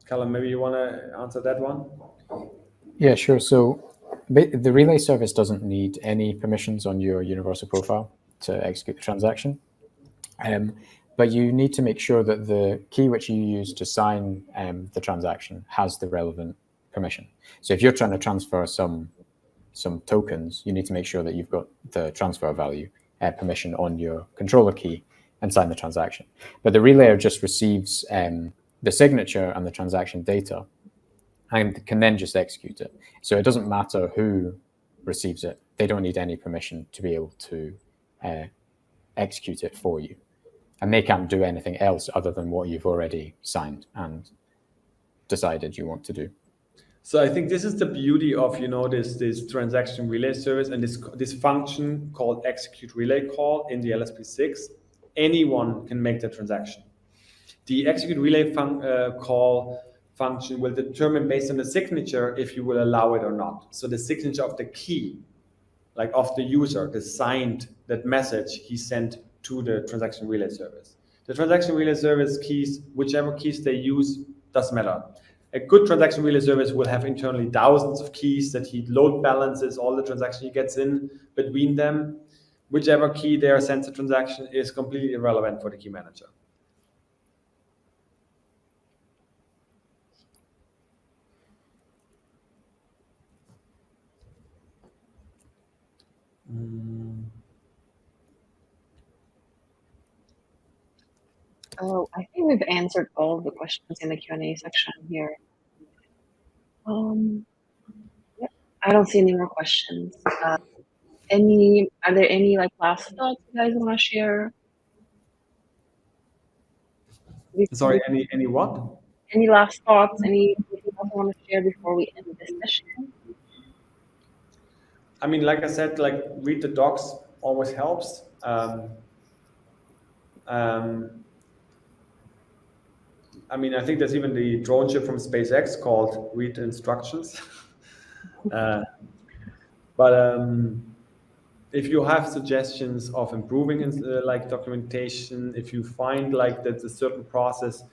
Callum, maybe you want to answer that one? Yeah, sure. So the relay service doesn't need any permissions on your universal profile to execute the transaction. But you need to make sure that the key which you use to sign the transaction has the relevant permission. So if you're trying to transfer some tokens, you need to make sure that you've got the transfer value permission on your controller key and sign the transaction. But the relayer just receives the signature and the transaction data and can then just execute it. So it doesn't matter who receives it. They don't need any permission to be able to execute it for you. And they can't do anything else other than what you've already signed and decided you want to do. So I think this is the beauty of this transaction relay service and this function called execute relay call in the LSP6. Anyone can make the transaction. The execute relay call function will determine based on the signature if you will allow it or not. So the signature of the key. like of the user, that message he sent to the transaction relay service. The transaction relay service keys, whichever keys they use, doesn't matter. A good transaction relay service will have internally thousands of keys that he load balances all the transactions he gets in between them. Whichever key there sends a transaction is completely irrelevant for the key manager. Oh, I think we've answered all of the questions in the Q&A section here. Yep, I don't see any more questions. Are there any like last thoughts you guys want to share? Sorry, any what? Any last thoughts? Anything else you want to share before we end this session? I mean, like I said, like read the docs always helps. I mean, I think there's even the drone ship from SpaceX called Read the Instructions. If you have suggestions of improving like documentation, if you find like that a certain process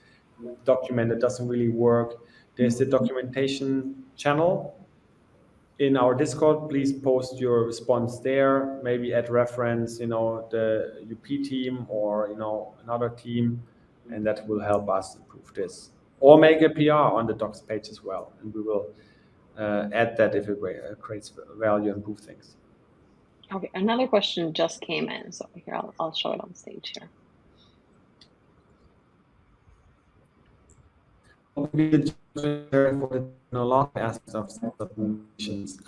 document that doesn't really work, there's the documentation channel in our Discord. Please post your response there, maybe add reference, the UP team or, another team, and that will help us improve this. Or make a PR on the docs page as well, and we will add that if it creates value and improve things. Okay, another question just came in, so here I'll show it on stage here. For a lot of aspects of submissions.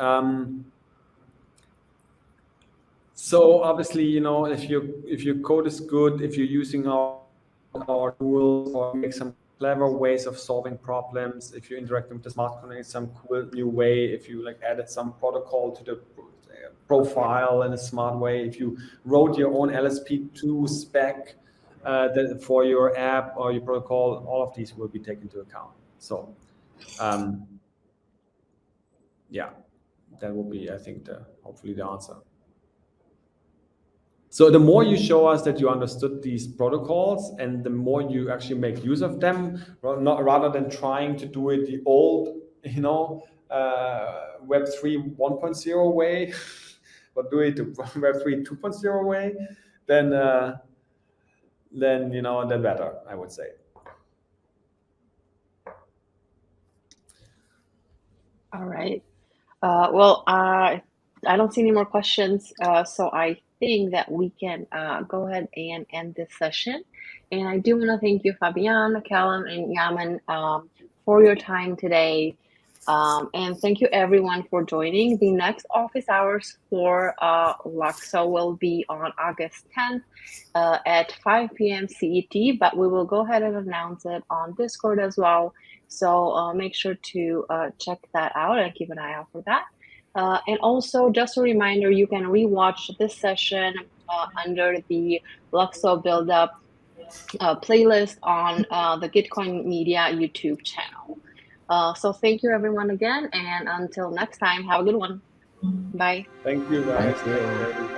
So obviously, if your code is good, if you're using our tools or make some clever ways of solving problems, if you're interacting with the smart contract in some cool new way, if you like added some protocol to the profile in a smart way, if you wrote your own LSP2 spec for your app or your protocol, all of these will be taken into account. So, yeah, that will be, I think, hopefully the answer. So the more you show us that you understood these protocols and the more you actually make use of them, rather than trying to do it the old, Web3 1.0 way, but do it the Web3 2.0 way, then better, I would say. All right. Well, I don't see any more questions, so I think that we can go ahead and end this session. And I do want to thank you, Fabian, Callum, and Yaman, for your time today. And thank you everyone for joining. The next office hours for LUKSO will be on August 10th at 5 p.m. CET, but we will go ahead and announce it on Discord as well. So make sure to check that out and keep an eye out for that. And also, just a reminder, you can rewatch this session under the LUKSO Build-Up playlist on the Gitcoin Media YouTube channel. So thank you everyone again, and until next time, have a good one. Bye. Thank you guys. Thank you.